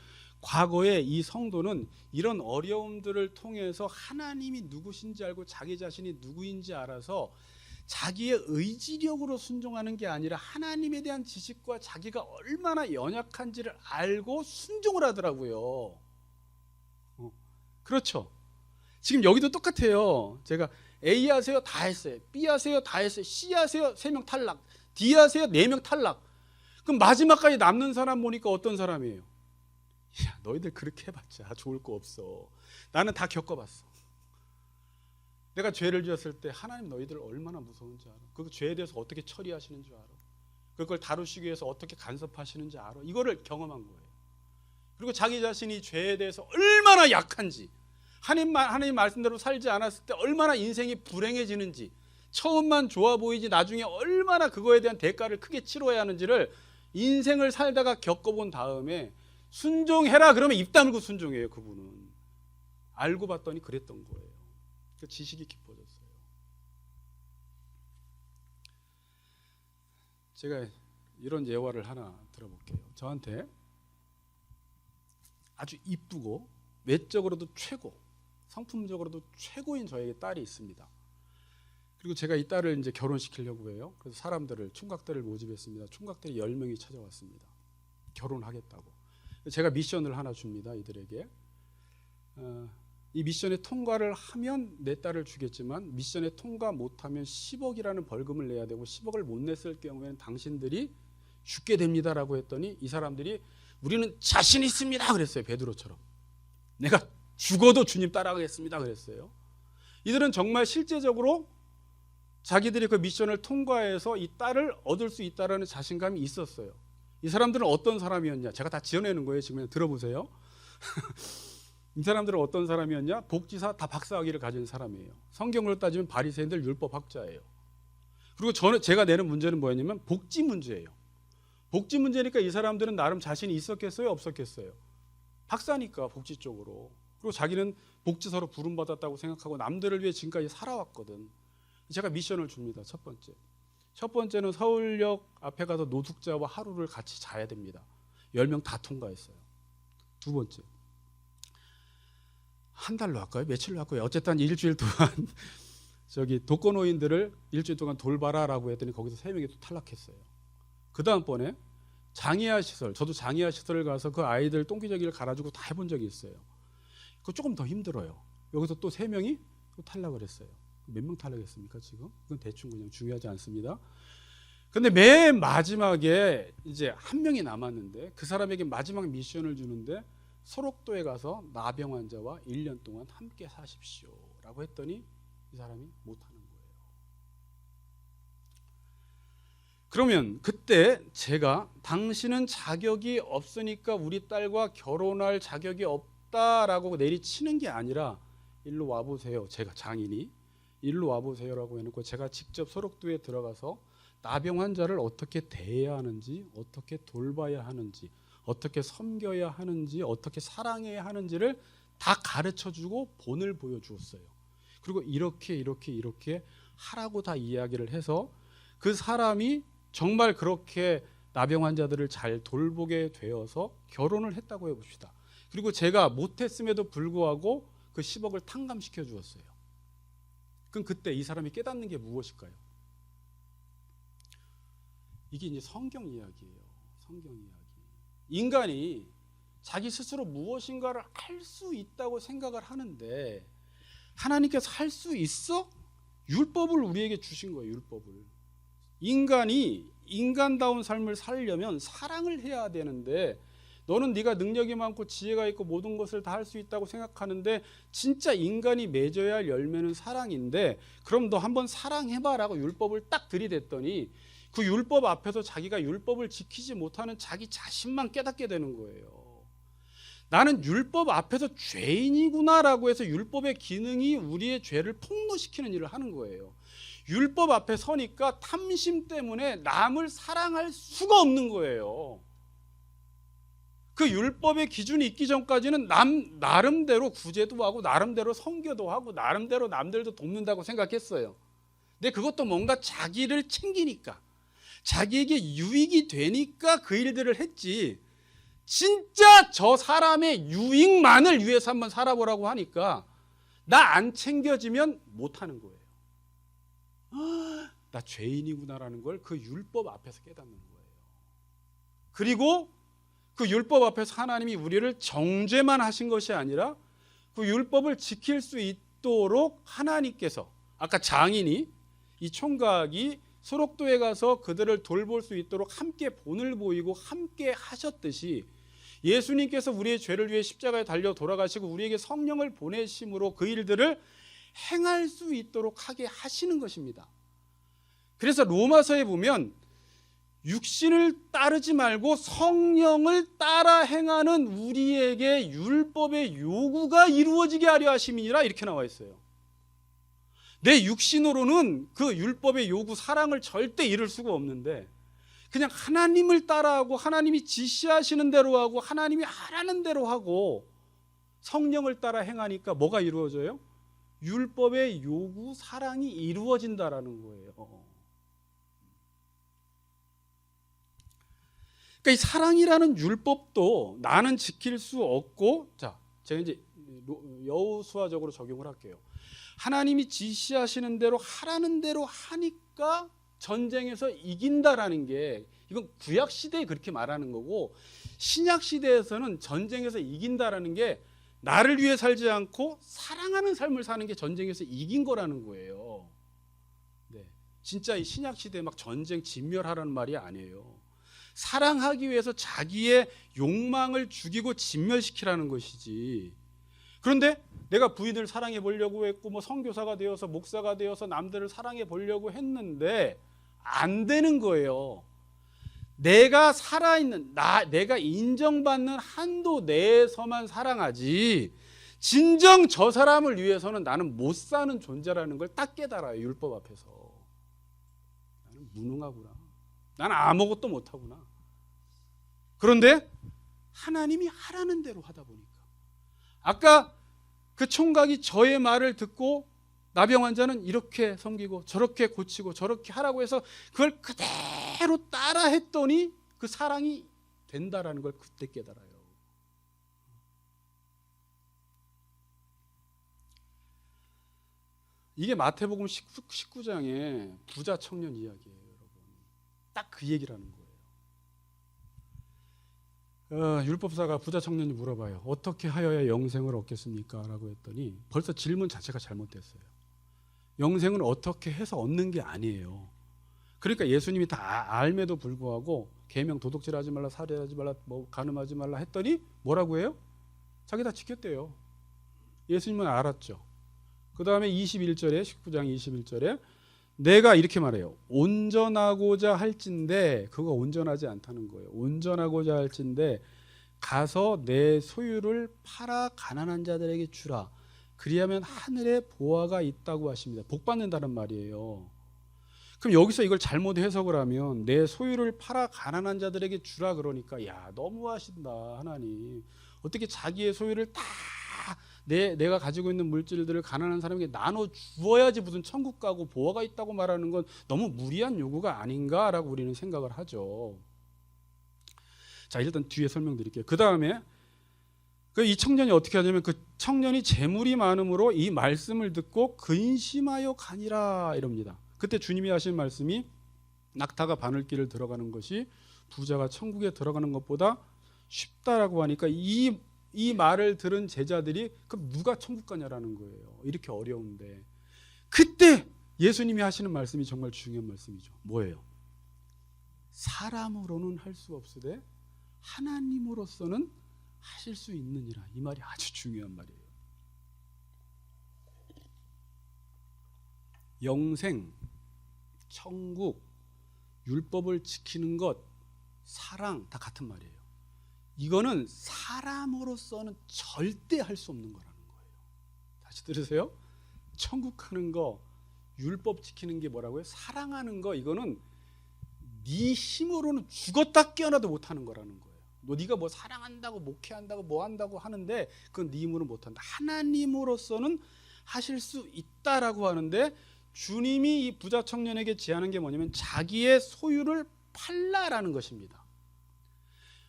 과거에 이 성도는 이런 어려움들을 통해서 하나님이 누구신지 알고 자기 자신이 누구인지 알아서 자기의 의지력으로 순종하는 게 아니라 하나님에 대한 지식과 자기가 얼마나 연약한지를 알고 순종을 하더라고요. 그렇죠. 지금 여기도 똑같아요. 제가 A 하세요 다 했어요. B 하세요 다 했어요. C 하세요 3명 탈락. D 하세요 4명 탈락. 그럼 마지막까지 남는 사람 보니까 어떤 사람이에요? 야, 너희들 그렇게 해봤자 좋을 거 없어. 나는 다 겪어봤어. 내가 죄를 지었을 때 하나님 너희들 얼마나 무서운지 알아. 그 죄에 대해서 어떻게 처리하시는 줄 알아. 그걸 다루시기 위해서 어떻게 간섭하시는지 알아. 이거를 경험한 거예요. 그리고 자기 자신이 죄에 대해서 얼마나 약한지, 하나님 말씀대로 살지 않았을 때 얼마나 인생이 불행해지는지, 처음만 좋아 보이지 나중에 얼마나 그거에 대한 대가를 크게 치러야 하는지를 인생을 살다가 겪어본 다음에 순종해라 그러면 입 다물고 순종해요. 그분은 알고 봤더니 그랬던 거예요. 그 지식이 깊어졌어요. 제가 이런 예화를 하나 들어볼게요. 저한테 아주 이쁘고 외적으로도 최고, 성품적으로도 최고인 저에게 딸이 있습니다. 그리고 제가 이 딸을 이제 결혼시키려고 해요. 그래서 사람들을, 총각들을 모집했습니다. 총각들이 10명이 찾아왔습니다. 결혼하겠다고. 제가 미션을 하나 줍니다. 이들에게. 이 미션에 통과를 하면 내 딸을 주겠지만 미션에 통과 못하면 10억이라는 벌금을 내야 되고 10억을 못 냈을 경우에는 당신들이 죽게 됩니다라고 했더니 이 사람들이 우리는 자신 있습니다 그랬어요. 베드로처럼. 내가 죽어도 주님 따라가겠습니다 그랬어요. 이들은 정말 실제적으로 자기들이 그 미션을 통과해서 이 딸을 얻을 수 있다라는 자신감이 있었어요. 이 사람들은 어떤 사람이었냐? 제가 다 지어내는 거예요. 지금 들어보세요. 이 사람들은 어떤 사람이었냐? 복지사 다 박사학위를 가진 사람이에요. 성경으로 따지면 바리새인들 율법학자예요. 그리고 제가 내는 문제는 뭐였냐면 복지 문제예요. 복지 문제니까 이 사람들은 나름 자신이 있었겠어요? 없었겠어요? 박사니까 복지 쪽으로. 그리고 자기는 복지사로 부름받았다고 생각하고 남들을 위해 지금까지 살아왔거든. 제가 미션을 줍니다. 첫 번째는 서울역 앞에 가서 노숙자와 하루를 같이 자야 됩니다. 10명 다 통과했어요. 두 번째, 한 달로 할까요? 며칠로 할까요? 어쨌든 일주일 동안 저기 독거노인들을 일주일 동안 돌봐라라고 했더니 거기서 3명이 또 탈락했어요. 그 다음번에 장애아 시설, 저도 장애아 시설을 가서 그 아이들 똥기저귀를 갈아주고 다 해본 적이 있어요. 그거 조금 더 힘들어요. 여기서 또 3명이 또 탈락을 했어요. 몇 명 탈락했습니까 지금? 그건 대충 그냥 중요하지 않습니다. 근데 맨 마지막에 이제 한 명이 남았는데 그 사람에게 마지막 미션을 주는데 소록도에 가서 나병 환자와 1년 동안 함께 사십시오 라고 했더니 이 사람이 못하는 거예요. 그러면 그때 제가 당신은 자격이 없으니까 우리 딸과 결혼할 자격이 없다라고 내리치는 게 아니라 일로 와보세요. 제가 장인이 일로 와보세요라고 해놓고 제가 직접 소록도에 들어가서 나병 환자를 어떻게 대해야 하는지, 어떻게 돌봐야 하는지, 어떻게 섬겨야 하는지, 어떻게 사랑해야 하는지를 다 가르쳐주고 본을 보여주었어요. 그리고 이렇게 하라고 다 이야기를 해서 그 사람이 정말 그렇게 나병 환자들을 잘 돌보게 되어서 결혼을 했다고 해봅시다. 그리고 제가 못했음에도 불구하고 그 10억을 탕감시켜 주었어요. 그럼 그때 이 사람이 깨닫는 게 무엇일까요? 이게 이제 성경 이야기예요. 성경 이야기. 인간이 자기 스스로 무엇인가를 할 수 있다고 생각을 하는데 하나님께서 할 수 있어? 율법을 우리에게 주신 거예요. 율법을. 인간이 인간다운 삶을 살려면 사랑을 해야 되는데 너는 네가 능력이 많고 지혜가 있고 모든 것을 다 할 수 있다고 생각하는데 진짜 인간이 맺어야 할 열매는 사랑인데 그럼 너 한번 사랑해봐라고 율법을 딱 들이댔더니 그 율법 앞에서 자기가 율법을 지키지 못하는 자기 자신만 깨닫게 되는 거예요. 나는 율법 앞에서 죄인이구나라고 해서 율법의 기능이 우리의 죄를 폭로시키는 일을 하는 거예요. 율법 앞에 서니까 탐심 때문에 남을 사랑할 수가 없는 거예요. 그 율법의 기준이 있기 전까지는 나름대로 구제도 하고 나름대로 선교도 하고 나름대로 남들도 돕는다고 생각했어요. 근데 그것도 뭔가 자기를 챙기니까 자기에게 유익이 되니까 그 일들을 했지 진짜 저 사람의 유익만을 위해서 한번 살아보라고 하니까 나 안 챙겨지면 못하는 거예요. 나 죄인이구나라는 걸 그 율법 앞에서 깨닫는 거예요. 그리고 그 율법 앞에서 하나님이 우리를 정죄만 하신 것이 아니라 그 율법을 지킬 수 있도록 하나님께서 아까 장인이 이 총각이 소록도에 가서 그들을 돌볼 수 있도록 함께 본을 보이고 함께 하셨듯이 예수님께서 우리의 죄를 위해 십자가에 달려 돌아가시고 우리에게 성령을 보내심으로 그 일들을 행할 수 있도록 하게 하시는 것입니다. 그래서 로마서에 보면 육신을 따르지 말고 성령을 따라 행하는 우리에게 율법의 요구가 이루어지게 하려 하심이니라 이렇게 나와 있어요. 내 육신으로는 그 율법의 요구 사랑을 절대 이룰 수가 없는데 그냥 하나님을 따라하고 하나님이 지시하시는 대로 하고 하나님이 하라는 대로 하고 성령을 따라 행하니까 뭐가 이루어져요? 율법의 요구 사랑이 이루어진다라는 거예요. 그러니까 이 사랑이라는 율법도 나는 지킬 수 없고 자, 제가 이제 여호수아적으로 적용을 할게요. 하나님이 지시하시는 대로 하라는 대로 하니까 전쟁에서 이긴다라는 게 이건 구약 시대에 그렇게 말하는 거고 신약 시대에서는 전쟁에서 이긴다라는 게 나를 위해 살지 않고 사랑하는 삶을 사는 게 전쟁에서 이긴 거라는 거예요. 네, 진짜 이 신약 시대에 막 전쟁 진멸하라는 말이 아니에요. 사랑하기 위해서 자기의 욕망을 죽이고 진멸시키라는 것이지. 그런데 내가 부인을 사랑해 보려고 했고 뭐 선교사가 되어서 목사가 되어서 남들을 사랑해 보려고 했는데 안 되는 거예요. 내가 살아있는 내가 인정받는 한도 내에서만 사랑하지 진정 저 사람을 위해서는 나는 못 사는 존재라는 걸 딱 깨달아요. 율법 앞에서. 나는 무능하구나. 나는 아무것도 못하구나. 그런데 하나님이 하라는 대로 하다 보니까 아까 그 총각이 저의 말을 듣고 나병 환자는 이렇게 섬기고 저렇게 고치고 저렇게 하라고 해서 그걸 그대로 따라 했더니 그 사랑이 된다라는 걸 그때 깨달아요. 이게 마태복음 19장의 부자 청년 이야기예요, 여러분. 딱 그 얘기라는 거예요. 율법사가 부자 청년이 물어봐요. 어떻게 하여야 영생을 얻겠습니까? 라고 했더니 벌써 질문 자체가 잘못됐어요. 영생은 어떻게 해서 얻는 게 아니에요. 그러니까 예수님이 다 알매도 불구하고 계명 도둑질하지 말라, 살해하지 말라, 뭐 간음하지 말라 했더니 뭐라고 해요? 자기 다 지켰대요. 예수님은 알았죠. 그 다음에 21절에 19장 21절에 내가 이렇게 말해요. 온전하고자 할진대 그거 온전하지 않다는 거예요. 온전하고자 할진대 가서 내 소유를 팔아 가난한 자들에게 주라. 그리하면 하늘에 보화가 있다고 하십니다. 복 받는다는 말이에요. 그럼 여기서 이걸 잘못 해석을 하면 내 소유를 팔아 가난한 자들에게 주라 그러니까 야 너무하신다 하나님. 어떻게 자기의 소유를 다 내가 가지고 있는 물질들을 가난한 사람에게 나눠 주어야지 무슨 천국 가고 보화가 있다고 말하는 건 너무 무리한 요구가 아닌가라고 우리는 생각을 하죠. 자 일단 뒤에 설명드릴게요. 그 다음에 이 청년이 어떻게 하냐면 그 청년이 재물이 많음으로 이 말씀을 듣고 근심하여 가니라 이럽니다. 그때 주님이 하신 말씀이 낙타가 바늘길을 들어가는 것이 부자가 천국에 들어가는 것보다 쉽다라고 하니까 이 말을 들은 제자들이 그럼 누가 천국 가냐라는 거예요. 이렇게 어려운데 그때 예수님이 하시는 말씀이 정말 중요한 말씀이죠. 뭐예요? 사람으로는 할 수 없으되 하나님으로서는 하실 수 있느니라. 이 말이 아주 중요한 말이에요. 영생, 천국, 율법을 지키는 것, 사랑 다 같은 말이에요. 이거는 사람으로서는 절대 할 수 없는 거라는 거예요. 다시 들으세요. 천국 가는 거, 율법 지키는 게 뭐라고요? 사랑하는 거, 이거는 네 힘으로는 죽었다 깨어나도 못하는 거라는 거예요. 네가 뭐 사랑한다고 목회한다고 뭐 한다고 하는데 그건 네 힘으로 못한다. 하나님으로서는 하실 수 있다라고 하는데 주님이 이 부자 청년에게 제안한 게 뭐냐면 자기의 소유를 팔라라는 것입니다.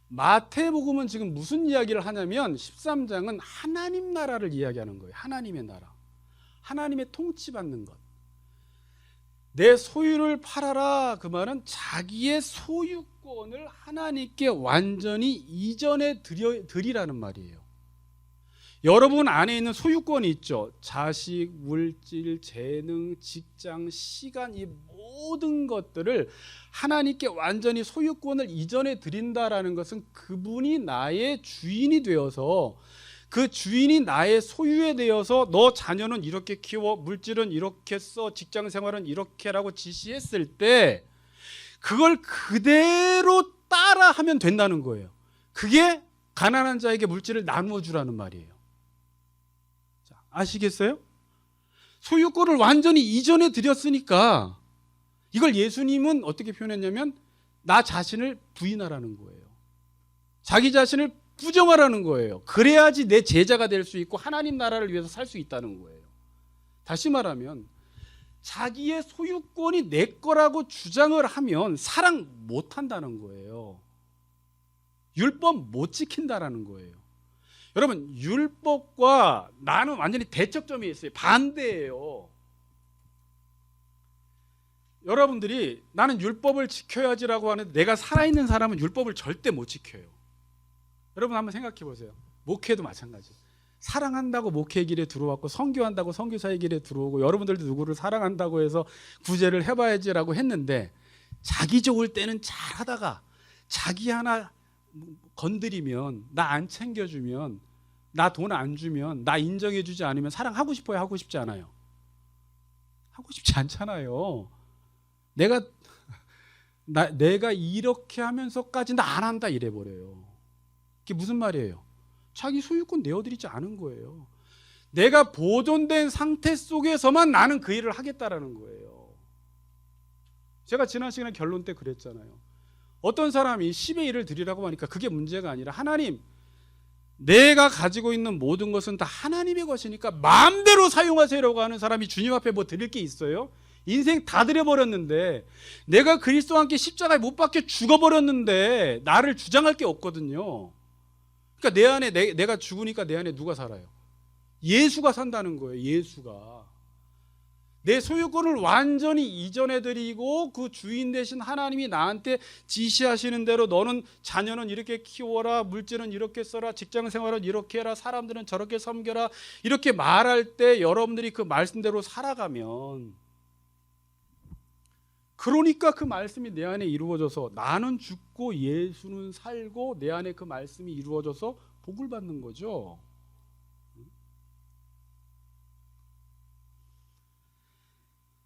마태복음은 지금 무슨 이야기를 하냐면 13장은 하나님 나라를 이야기하는 거예요. 하나님의 나라, 하나님의 통치받는 것. 내 소유를 팔아라. 그 말은 자기의 소유권을 하나님께 완전히 이전해 드리라는 말이에요. 여러분 안에 있는 소유권이 있죠. 자식, 물질, 재능, 직장, 시간, 이 모든 것들을 하나님께 완전히 소유권을 이전해 드린다라는 것은 그분이 나의 주인이 되어서 그 주인이 나의 소유에 대해서 너 자녀는 이렇게 키워, 물질은 이렇게 써, 직장 생활은 이렇게 라고 지시했을 때 그걸 그대로 따라하면 된다는 거예요. 그게 가난한 자에게 물질을 나누어 주라는 말이에요. 자, 아시겠어요? 소유권을 완전히 이전해 드렸으니까 이걸 예수님은 어떻게 표현했냐면 나 자신을 부인하라는 거예요. 자기 자신을 부정하라는 거예요. 그래야지 내 제자가 될 수 있고 하나님 나라를 위해서 살 수 있다는 거예요. 다시 말하면 자기의 소유권이 내 거라고 주장을 하면 사랑 못 한다는 거예요. 율법 못 지킨다라는 거예요. 여러분, 율법과 나는 완전히 대척점이 있어요. 반대예요. 여러분들이 나는 율법을 지켜야지라고 하는데 내가 살아있는 사람은 율법을 절대 못 지켜요. 여러분 한번 생각해 보세요. 목회도 마찬가지. 사랑한다고 목회 길에 들어왔고 선교한다고 선교사의 길에 들어오고 여러분들도 누구를 사랑한다고 해서 구제를 해봐야지라고 했는데 자기 좋을 때는 잘하다가 자기 하나 건드리면 나 안 챙겨주면 나 돈 안 주면 나 인정해주지 않으면 사랑하고 싶어요? 하고 싶지 않아요? 하고 싶지 않잖아요. 내가 이렇게 하면서까지는 안 한다 이래버려요. 그게 무슨 말이에요? 자기 소유권 내어드리지 않은 거예요. 내가 보존된 상태 속에서만 나는 그 일을 하겠다라는 거예요. 제가 지난 시간에 결론 때 그랬잖아요. 어떤 사람이 10의 1을 드리라고 하니까 그게 문제가 아니라 하나님, 내가 가지고 있는 모든 것은 다 하나님의 것이니까 마음대로 사용하세요라고 하는 사람이 주님 앞에 뭐 드릴 게 있어요? 인생 다 드려버렸는데 내가 그리스도와 함께 십자가에 못 박혀 죽어버렸는데 나를 주장할 게 없거든요. 그러니까 내 안에 내가 죽으니까 내 안에 누가 살아요? 예수가 산다는 거예요. 예수가. 내 소유권을 완전히 이전해드리고 그 주인 되신 하나님이 나한테 지시하시는 대로 너는 자녀는 이렇게 키워라, 물질은 이렇게 써라, 직장 생활은 이렇게 해라, 사람들은 저렇게 섬겨라 이렇게 말할 때 여러분들이 그 말씀대로 살아가면 그러니까 그 말씀이 내 안에 이루어져서 나는 죽고 예수는 살고 내 안에 그 말씀이 이루어져서 복을 받는 거죠.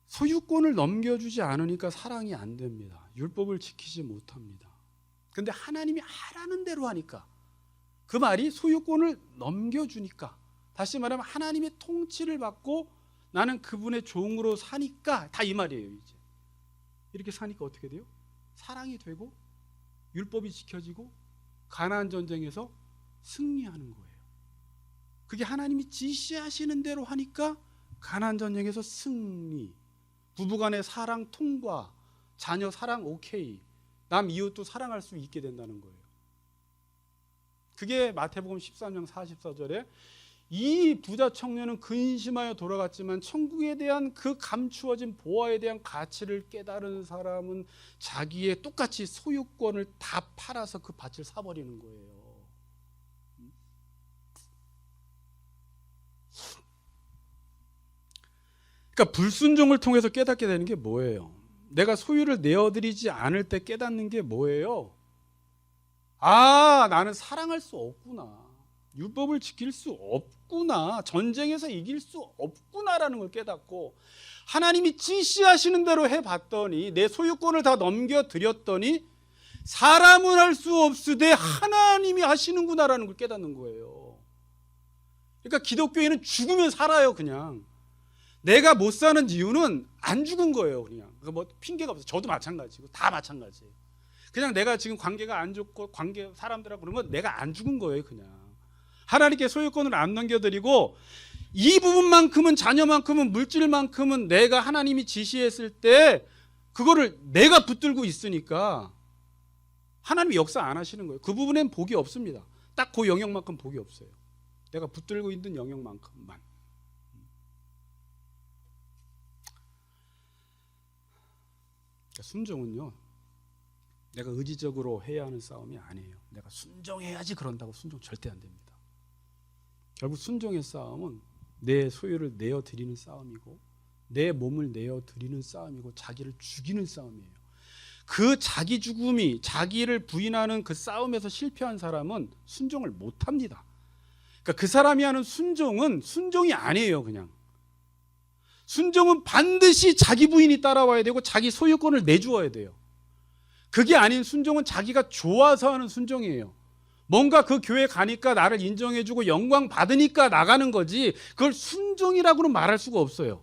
소유권을 넘겨주지 않으니까 사랑이 안 됩니다. 율법을 지키지 못합니다. 그런데 하나님이 하라는 대로 하니까 그 말이 소유권을 넘겨주니까 다시 말하면 하나님의 통치를 받고 나는 그분의 종으로 사니까 다 이 말이에요. 이제 이렇게 사니까 어떻게 돼요? 사랑이 되고 율법이 지켜지고 가나안 전쟁에서 승리하는 거예요. 그게 하나님이 지시하시는 대로 하니까 가나안 전쟁에서 승리, 부부간의 사랑 통과, 자녀 사랑 오케이, 남 이웃도 사랑할 수 있게 된다는 거예요. 그게 마태복음 13장 44절에 이 부자 청년은 근심하여 돌아갔지만 천국에 대한 그 감추어진 보화에 대한 가치를 깨달은 사람은 자기의 똑같이 소유권을 다 팔아서 그 밭을 사버리는 거예요. 그러니까 불순종을 통해서 깨닫게 되는 게 뭐예요? 내가 소유를 내어드리지 않을 때 깨닫는 게 뭐예요? 아, 나는 사랑할 수 없구나. 율법을 지킬 수 없구나. 전쟁에서 이길 수 없구나라는 걸 깨닫고 하나님이 지시하시는 대로 해봤더니 내 소유권을 다 넘겨드렸더니 사람은 할 수 없으되 하나님이 하시는구나라는 걸 깨닫는 거예요. 그러니까 기독교인은 죽으면 살아요. 그냥 내가 못 사는 이유는 안 죽은 거예요. 그냥 뭐 핑계가 없어요. 저도 마찬가지고 다 마찬가지예요. 그냥 내가 지금 관계가 안 좋고 사람들하고 그런 건 내가 안 죽은 거예요. 그냥 하나님께 소유권을 안 넘겨드리고 이 부분만큼은 자녀만큼은 물질만큼은 내가 하나님이 지시했을 때 그거를 내가 붙들고 있으니까 하나님이 역사 안 하시는 거예요. 그 부분엔 복이 없습니다. 딱 그 영역만큼 복이 없어요. 내가 붙들고 있는 영역만큼만. 순종은요, 내가 의지적으로 해야 하는 싸움이 아니에요. 내가 순종해야지 그런다고 순종 절대 안 됩니다. 결국 순종의 싸움은 내 소유를 내어드리는 싸움이고 내 몸을 내어드리는 싸움이고 자기를 죽이는 싸움이에요. 그 자기 죽음이 자기를 부인하는 그 싸움에서 실패한 사람은 순종을 못합니다. 그러니까 그 사람이 하는 순종은 순종이 아니에요. 그냥 순종은 반드시 자기 부인이 따라와야 되고 자기 소유권을 내주어야 돼요. 그게 아닌 순종은 자기가 좋아서 하는 순종이에요. 뭔가 그 교회 가니까 나를 인정해주고 영광 받으니까 나가는 거지 그걸 순종이라고는 말할 수가 없어요.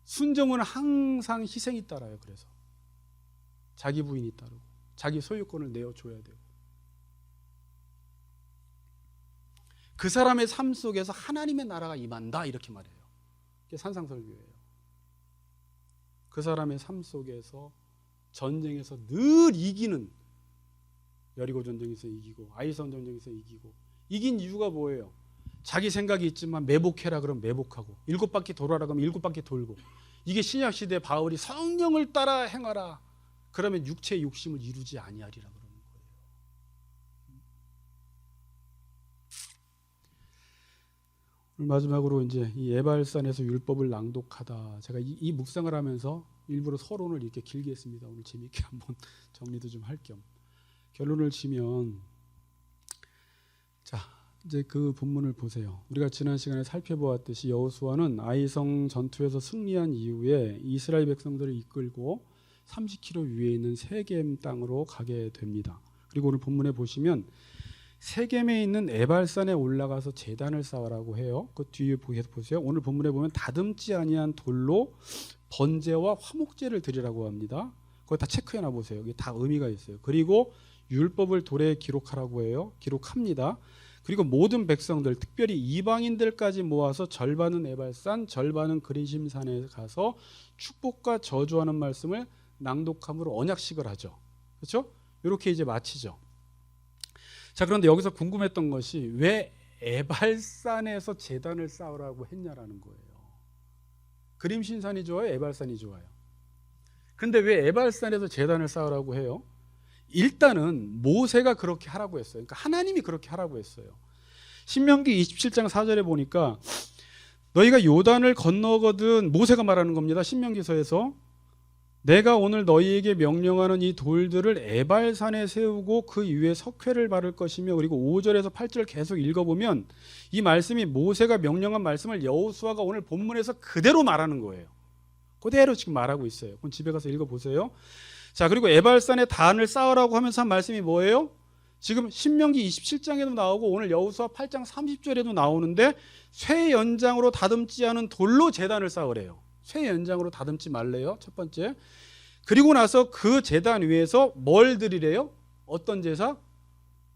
순종은 항상 희생이 따라요. 그래서 자기 부인이 따르고 자기 소유권을 내어줘야 돼요. 그 사람의 삶 속에서 하나님의 나라가 임한다 이렇게 말해요. 그게 산상설교예요. 그 사람의 삶 속에서 전쟁에서 늘 이기는, 여리고 전쟁에서 이기고 아이선 전쟁에서 이기고, 이긴 이유가 뭐예요? 자기 생각이 있지만 매복해라 그러면 매복하고 7바퀴 돌아라 그러면 7바퀴 돌고, 이게 신약시대 바울이 성령을 따라 행하라 그러면 육체의 욕심을 이루지 아니하리라 그러는 거예요. 오늘 마지막으로 이제 이 에발산에서 율법을 낭독하다, 제가 이 묵상을 하면서 일부러 서론을 이렇게 길게 했습니다. 오늘 재미있게 한번 정리도 좀 할 겸. 결론을 지면, 자 이제 그 본문을 보세요. 우리가 지난 시간에 살펴보았듯이 여호수아는 아이성 전투에서 승리한 이후에 이스라엘 백성들을 이끌고 30km 위에 있는 세겜 땅으로 가게 됩니다. 그리고 오늘 본문에 보시면 세겜에 있는 에발산에 올라가서 제단을 쌓으라고 해요. 그 뒤에 보세요. 오늘 본문에 보면 다듬지 아니한 돌로 번제와 화목제를 드리라고 합니다. 그거 다 체크해놔 보세요. 이게 다 의미가 있어요. 그리고 율법을 돌에 기록하라고 해요. 기록합니다. 그리고 모든 백성들, 특별히 이방인들까지 모아서 절반은 에발산, 절반은 그리심산에 가서 축복과 저주하는 말씀을 낭독함으로 언약식을 하죠. 그렇죠? 이렇게 이제 마치죠. 자, 그런데 여기서 궁금했던 것이 왜 에발산에서 제단을 쌓으라고 했냐라는 거예요. 그림신산이 좋아요? 에발산이 좋아요? 근데 왜 에발산에서 제단을 쌓으라고 해요? 일단은 모세가 그렇게 하라고 했어요. 그러니까 하나님이 그렇게 하라고 했어요. 신명기 27장 4절에 보니까 너희가 요단을 건너거든, 모세가 말하는 겁니다. 신명기서에서 내가 오늘 너희에게 명령하는 이 돌들을 에발산에 세우고 그 위에 석회를 바를 것이며, 그리고 5절에서 8절 계속 읽어보면 이 말씀이 모세가 명령한 말씀을 여호수아가 오늘 본문에서 그대로 말하는 거예요. 그대로 지금 말하고 있어요. 그럼 집에 가서 읽어보세요. 자, 그리고 에발산에 단을 쌓으라고 하면서 한 말씀이 뭐예요? 지금 신명기 27장에도 나오고 오늘 여호수아 8장 30절에도 나오는데 쇠 연장으로 다듬지 않은 돌로 제단을 쌓으래요. 쇠 연장으로 다듬지 말래요. 첫 번째. 그리고 나서 그 제단 위에서 뭘 드리래요? 어떤 제사?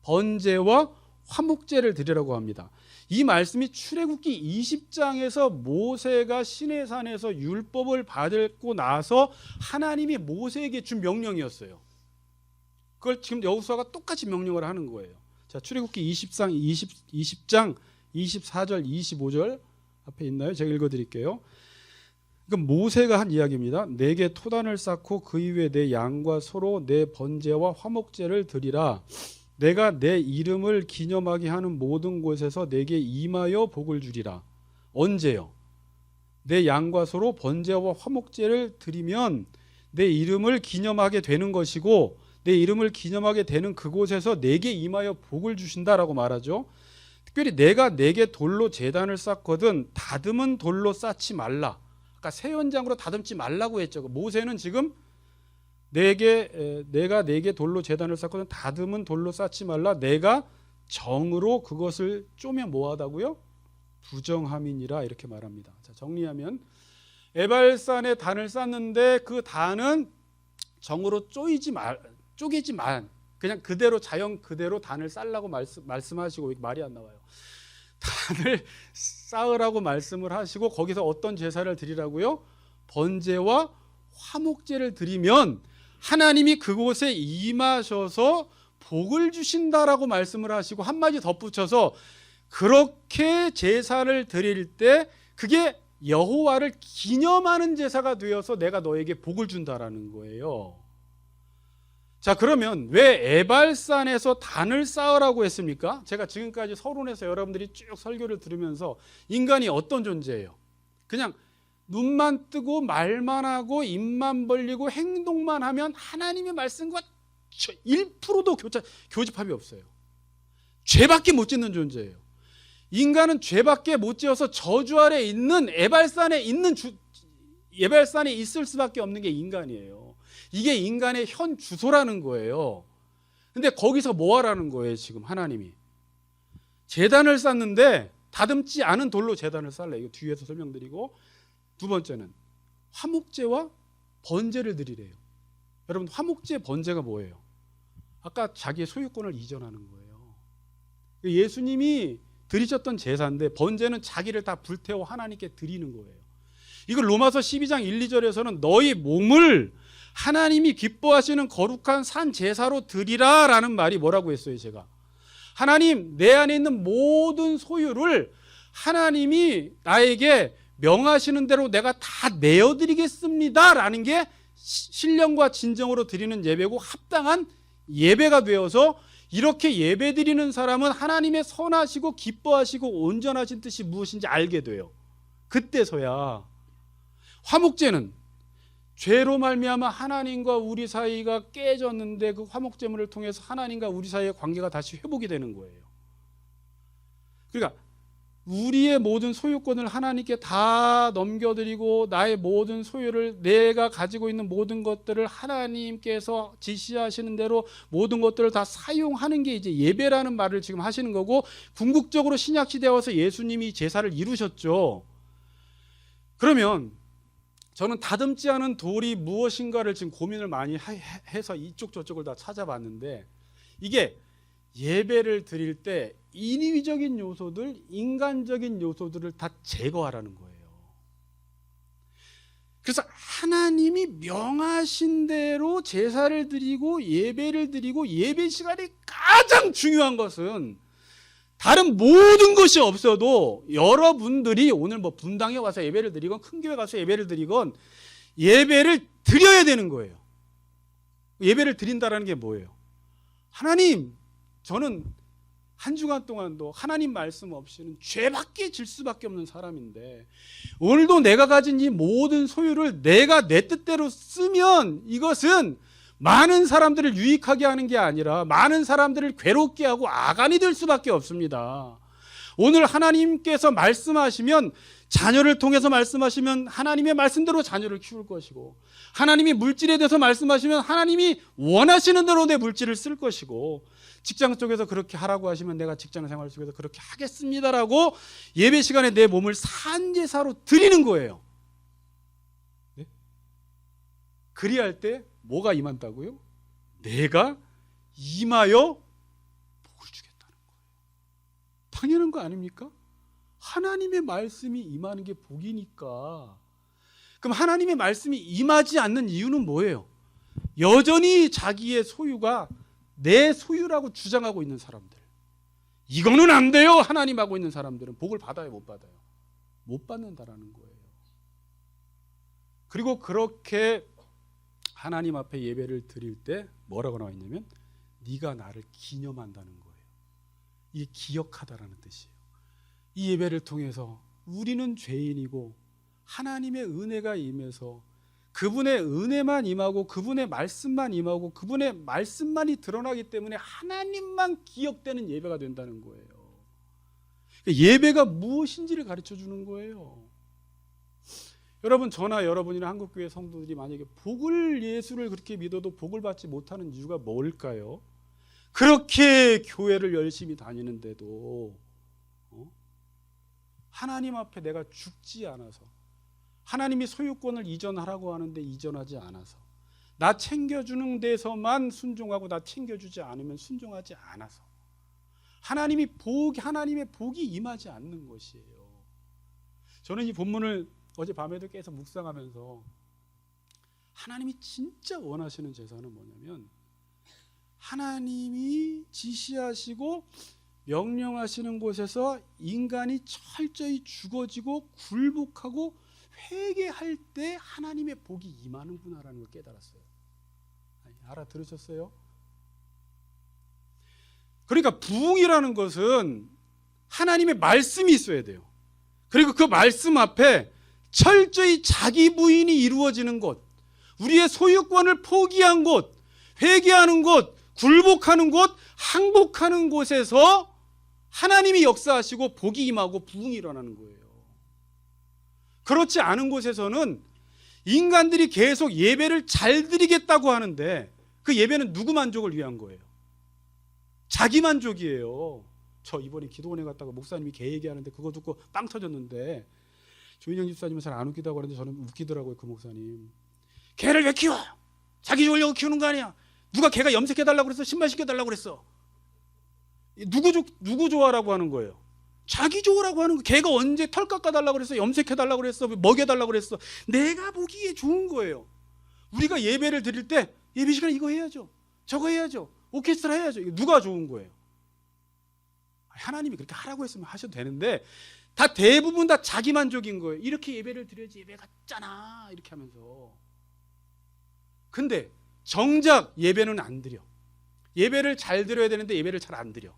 번제와 화목제를 드리라고 합니다. 이 말씀이 출애굽기 20장에서 모세가 시내산에서 율법을 받고 나서 하나님이 모세에게 준 명령이었어요. 그걸 지금 여호수아가 똑같이 명령을 하는 거예요. 자, 출애굽기 20장 24절 25절 앞에 있나요? 제가 읽어드릴게요. 그럼 모세가 한 이야기입니다. 내게 토단을 쌓고 그 이후에 내 양과 소로 내 번제와 화목제를 드리라. 내가 내 이름을 기념하게 하는 모든 곳에서 내게 임하여 복을 주리라. 언제요? 내 양과 소로 번제와 화목제를 드리면 내 이름을 기념하게 되는 것이고 내 이름을 기념하게 되는 그곳에서 내게 임하여 복을 주신다라고 말하죠. 특별히 내가 내게 돌로 제단을 쌓거든 다듬은 돌로 쌓지 말라. 아까 새 연장으로 다듬지 말라고 했죠. 모세는 지금 내가 내게 돌로 제단을 쌓거든 다듬은 돌로 쌓지 말라. 내가 정으로 그것을 쪼매 뭐하다고요? 부정함이니라 이렇게 말합니다. 자, 정리하면 에발산에 단을 쌓는데 그 단은 정으로 쪼개지 말 그냥 그대로 자연 그대로 단을 쌓으라고 말씀하시고 말이 안 나와요. 단을 쌓으라고 말씀을 하시고 거기서 어떤 제사를 드리라고요? 번제와 화목제를 드리면 하나님이 그곳에 임하셔서 복을 주신다라고 말씀을 하시고 한마디 덧붙여서 그렇게 제사를 드릴 때 그게 여호와를 기념하는 제사가 되어서 내가 너에게 복을 준다라는 거예요. 자, 그러면 왜 에발산에서 단을 쌓으라고 했습니까? 제가 지금까지 서론에서 여러분들이 쭉 설교를 들으면서 인간이 어떤 존재예요? 그냥 눈만 뜨고 말만 하고 입만 벌리고 행동만 하면 하나님의 말씀과 1%도 교집합이 없어요. 죄밖에 못 짓는 존재예요. 인간은 죄밖에 못 지어서 저주 아래 있는 에발산에 있을 수밖에 없는 게 인간이에요. 이게 인간의 현 주소라는 거예요. 근데 거기서 뭐 하라는 거예요? 지금 하나님이 제단을 쌓는데 다듬지 않은 돌로 제단을 쌓래. 이거 뒤에서 설명드리고, 두 번째는 화목제와 번제를 드리래요. 여러분, 화목제 번제가 뭐예요? 아까 자기의 소유권을 이전하는 거예요. 예수님이 드리셨던 제사인데 번제는 자기를 다 불태워 하나님께 드리는 거예요. 이걸 로마서 12장 1, 2절에서는 너희 몸을 하나님이 기뻐하시는 거룩한 산 제사로 드리라라는 말이 뭐라고 했어요? 제가 하나님, 내 안에 있는 모든 소유를 하나님이 나에게 명하시는 대로 내가 다 내어드리겠습니다 라는 게 신령과 진정으로 드리는 예배고 합당한 예배가 되어서, 이렇게 예배드리는 사람은 하나님의 선하시고 기뻐하시고 온전하신 뜻이 무엇인지 알게 돼요. 그때서야. 화목제는 죄로 말미암아 하나님과 우리 사이가 깨졌는데 그 화목제물을 통해서 하나님과 우리 사이의 관계가 다시 회복이 되는 거예요. 그러니까 우리의 모든 소유권을 하나님께 다 넘겨드리고 나의 모든 소유를, 내가 가지고 있는 모든 것들을 하나님께서 지시하시는 대로 모든 것들을 다 사용하는 게 이제 예배라는 말을 지금 하시는 거고, 궁극적으로 신약시대에 와서 예수님이 제사를 이루셨죠. 그러면 저는 다듬지 않은 돌이 무엇인가를 지금 고민을 많이 해서 이쪽 저쪽을 다 찾아봤는데, 이게 예배를 드릴 때 인위적인 요소들, 인간적인 요소들을 다 제거하라는 거예요. 그래서 하나님이 명하신 대로 제사를 드리고 예배를 드리고, 예배 시간이 가장 중요한 것은 다른 모든 것이 없어도 여러분들이 오늘 뭐 분당에 와서 예배를 드리건 큰 교회 가서 예배를 드리건 예배를 드려야 되는 거예요. 예배를 드린다라는 게 뭐예요? 하나님, 저는 한 주간 동안도 하나님 말씀 없이는 죄밖에 질 수밖에 없는 사람인데, 오늘도 내가 가진 이 모든 소유를 내가 내 뜻대로 쓰면 이것은 많은 사람들을 유익하게 하는 게 아니라 많은 사람들을 괴롭게 하고 아간이 될 수밖에 없습니다. 오늘 하나님께서 말씀하시면, 자녀를 통해서 말씀하시면 하나님의 말씀대로 자녀를 키울 것이고, 하나님이 물질에 대해서 말씀하시면 하나님이 원하시는 대로 내 물질을 쓸 것이고, 직장 쪽에서 그렇게 하라고 하시면 내가 직장 생활 속에서 그렇게 하겠습니다라고 예배 시간에 내 몸을 산제사로 드리는 거예요. 네? 그리할 때 뭐가 임한다고요? 내가 임하여 복을 주겠다는 거예요. 당연한 거 아닙니까? 하나님의 말씀이 임하는 게 복이니까. 그럼 하나님의 말씀이 임하지 않는 이유는 뭐예요? 여전히 자기의 소유가 내 소유라고 주장하고 있는 사람들, 이거는 안 돼요 하나님 하고 있는 사람들은 복을 받아요, 못 받아요? 못 받는다라는 거예요. 그리고 그렇게 하나님 앞에 예배를 드릴 때 뭐라고 나와 있냐면 네가 나를 기념한다는 거예요. 이게 기억하다라는 뜻이에요. 이 예배를 통해서 우리는 죄인이고 하나님의 은혜가 임해서 그분의 은혜만 임하고 그분의 말씀만 임하고 그분의 말씀만이 드러나기 때문에 하나님만 기억되는 예배가 된다는 거예요. 예배가 무엇인지를 가르쳐 주는 거예요. 여러분, 저나 여러분이나 한국교회 성도들이 만약에 예수를 그렇게 믿어도 복을 받지 못하는 이유가 뭘까요? 그렇게 교회를 열심히 다니는데도 하나님 앞에 내가 죽지 않아서, 하나님이 소유권을 이전하라고 하는데 이전하지 않아서, 나 챙겨주는 데서만 순종하고 나 챙겨주지 않으면 순종하지 않아서 하나님의 복이 임하지 않는 것이에요. 저는 이 본문을 어젯밤에도 계속 묵상하면서 하나님이 진짜 원하시는 제사는 뭐냐면 하나님이 지시하시고 명령하시는 곳에서 인간이 철저히 죽어지고 굴복하고 회개할 때 하나님의 복이 임하는구나라는 걸 깨달았어요. 알아들으셨어요? 그러니까 부흥이라는 것은 하나님의 말씀이 있어야 돼요. 그리고 그 말씀 앞에 철저히 자기 부인이 이루어지는 곳, 우리의 소유권을 포기한 곳, 회개하는 곳, 굴복하는 곳, 항복하는 곳에서 하나님이 역사하시고 복이 임하고 부흥이 일어나는 거예요. 그렇지 않은 곳에서는 인간들이 계속 예배를 잘 드리겠다고 하는데 그 예배는 누구 만족을 위한 거예요? 자기 만족이에요. 저 이번에 기도원에 갔다가 목사님이 개 얘기하는데 그거 듣고 빵 터졌는데, 조인영 집사님은 잘 안 웃기다고 하는데 저는 웃기더라고요. 그 목사님, 개를 왜 키워? 자기 좋으려고 키우는 거 아니야. 누가 개가 염색해달라고 그랬어? 신발 시켜달라고 그랬어? 누구 좋아라고 하는 거예요? 자기 좋으라고 하는 거. 개가 언제 털 깎아달라고 그랬어? 염색해달라고 그랬어? 먹여달라고 그랬어? 내가 보기에 좋은 거예요. 우리가 예배를 드릴 때 예배 시간에 이거 해야죠, 저거 해야죠, 오케스트라 해야죠. 이거 누가 좋은 거예요? 하나님이 그렇게 하라고 했으면 하셔도 되는데 대부분 다 자기 만족인 거예요. 이렇게 예배를 드려야지 예배 같잖아 이렇게 하면서. 근데 정작 예배는 안 드려. 예배를 잘 드려야 되는데 예배를 잘 안 드려.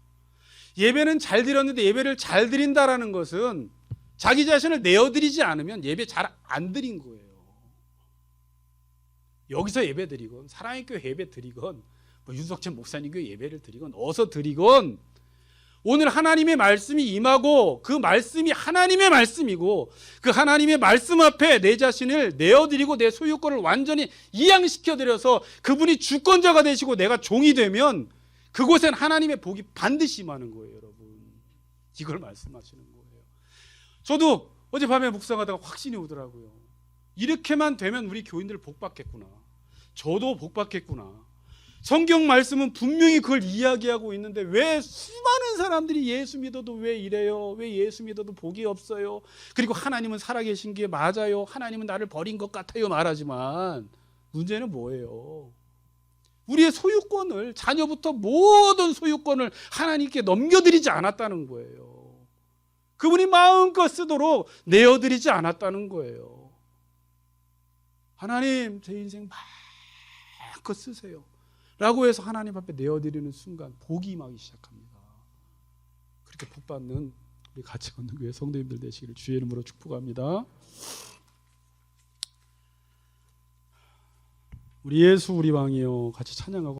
예배는 잘 드렸는데 예배를 잘 드린다라는 것은 자기 자신을 내어드리지 않으면 예배 잘 안 드린 거예요. 여기서 예배 드리건 사랑의 교회 예배 드리건 윤석천 목사님 교회 예배를 드리건 어서 드리건 오늘 하나님의 말씀이 임하고 그 말씀이 하나님의 말씀이고 그 하나님의 말씀 앞에 내 자신을 내어드리고 내 소유권을 완전히 이양시켜드려서 그분이 주권자가 되시고 내가 종이 되면 그곳엔 하나님의 복이 반드시 임하는 거예요. 여러분, 이걸 말씀하시는 거예요. 저도 어젯밤에 묵상하다가 확신이 오더라고요. 이렇게만 되면 우리 교인들 복 받겠구나, 저도 복 받겠구나. 성경 말씀은 분명히 그걸 이야기하고 있는데 왜 수많은 사람들이 예수 믿어도 왜 이래요? 왜 예수 믿어도 복이 없어요? 그리고 하나님은 살아계신 게 맞아요, 하나님은 나를 버린 것 같아요 말하지만 문제는 뭐예요? 우리의 소유권을, 자녀부터 모든 소유권을 하나님께 넘겨드리지 않았다는 거예요. 그분이 마음껏 쓰도록 내어드리지 않았다는 거예요. 하나님, 제 인생 마음껏 쓰세요 라고 해서 하나님 앞에 내어드리는 순간 복이 임하기 시작합니다. 그렇게 복받는 우리 같이 걷는 교회 성도님들 되시기를 주의 이름으로 축복합니다. 우리 예수 우리 왕이여 같이 찬양하고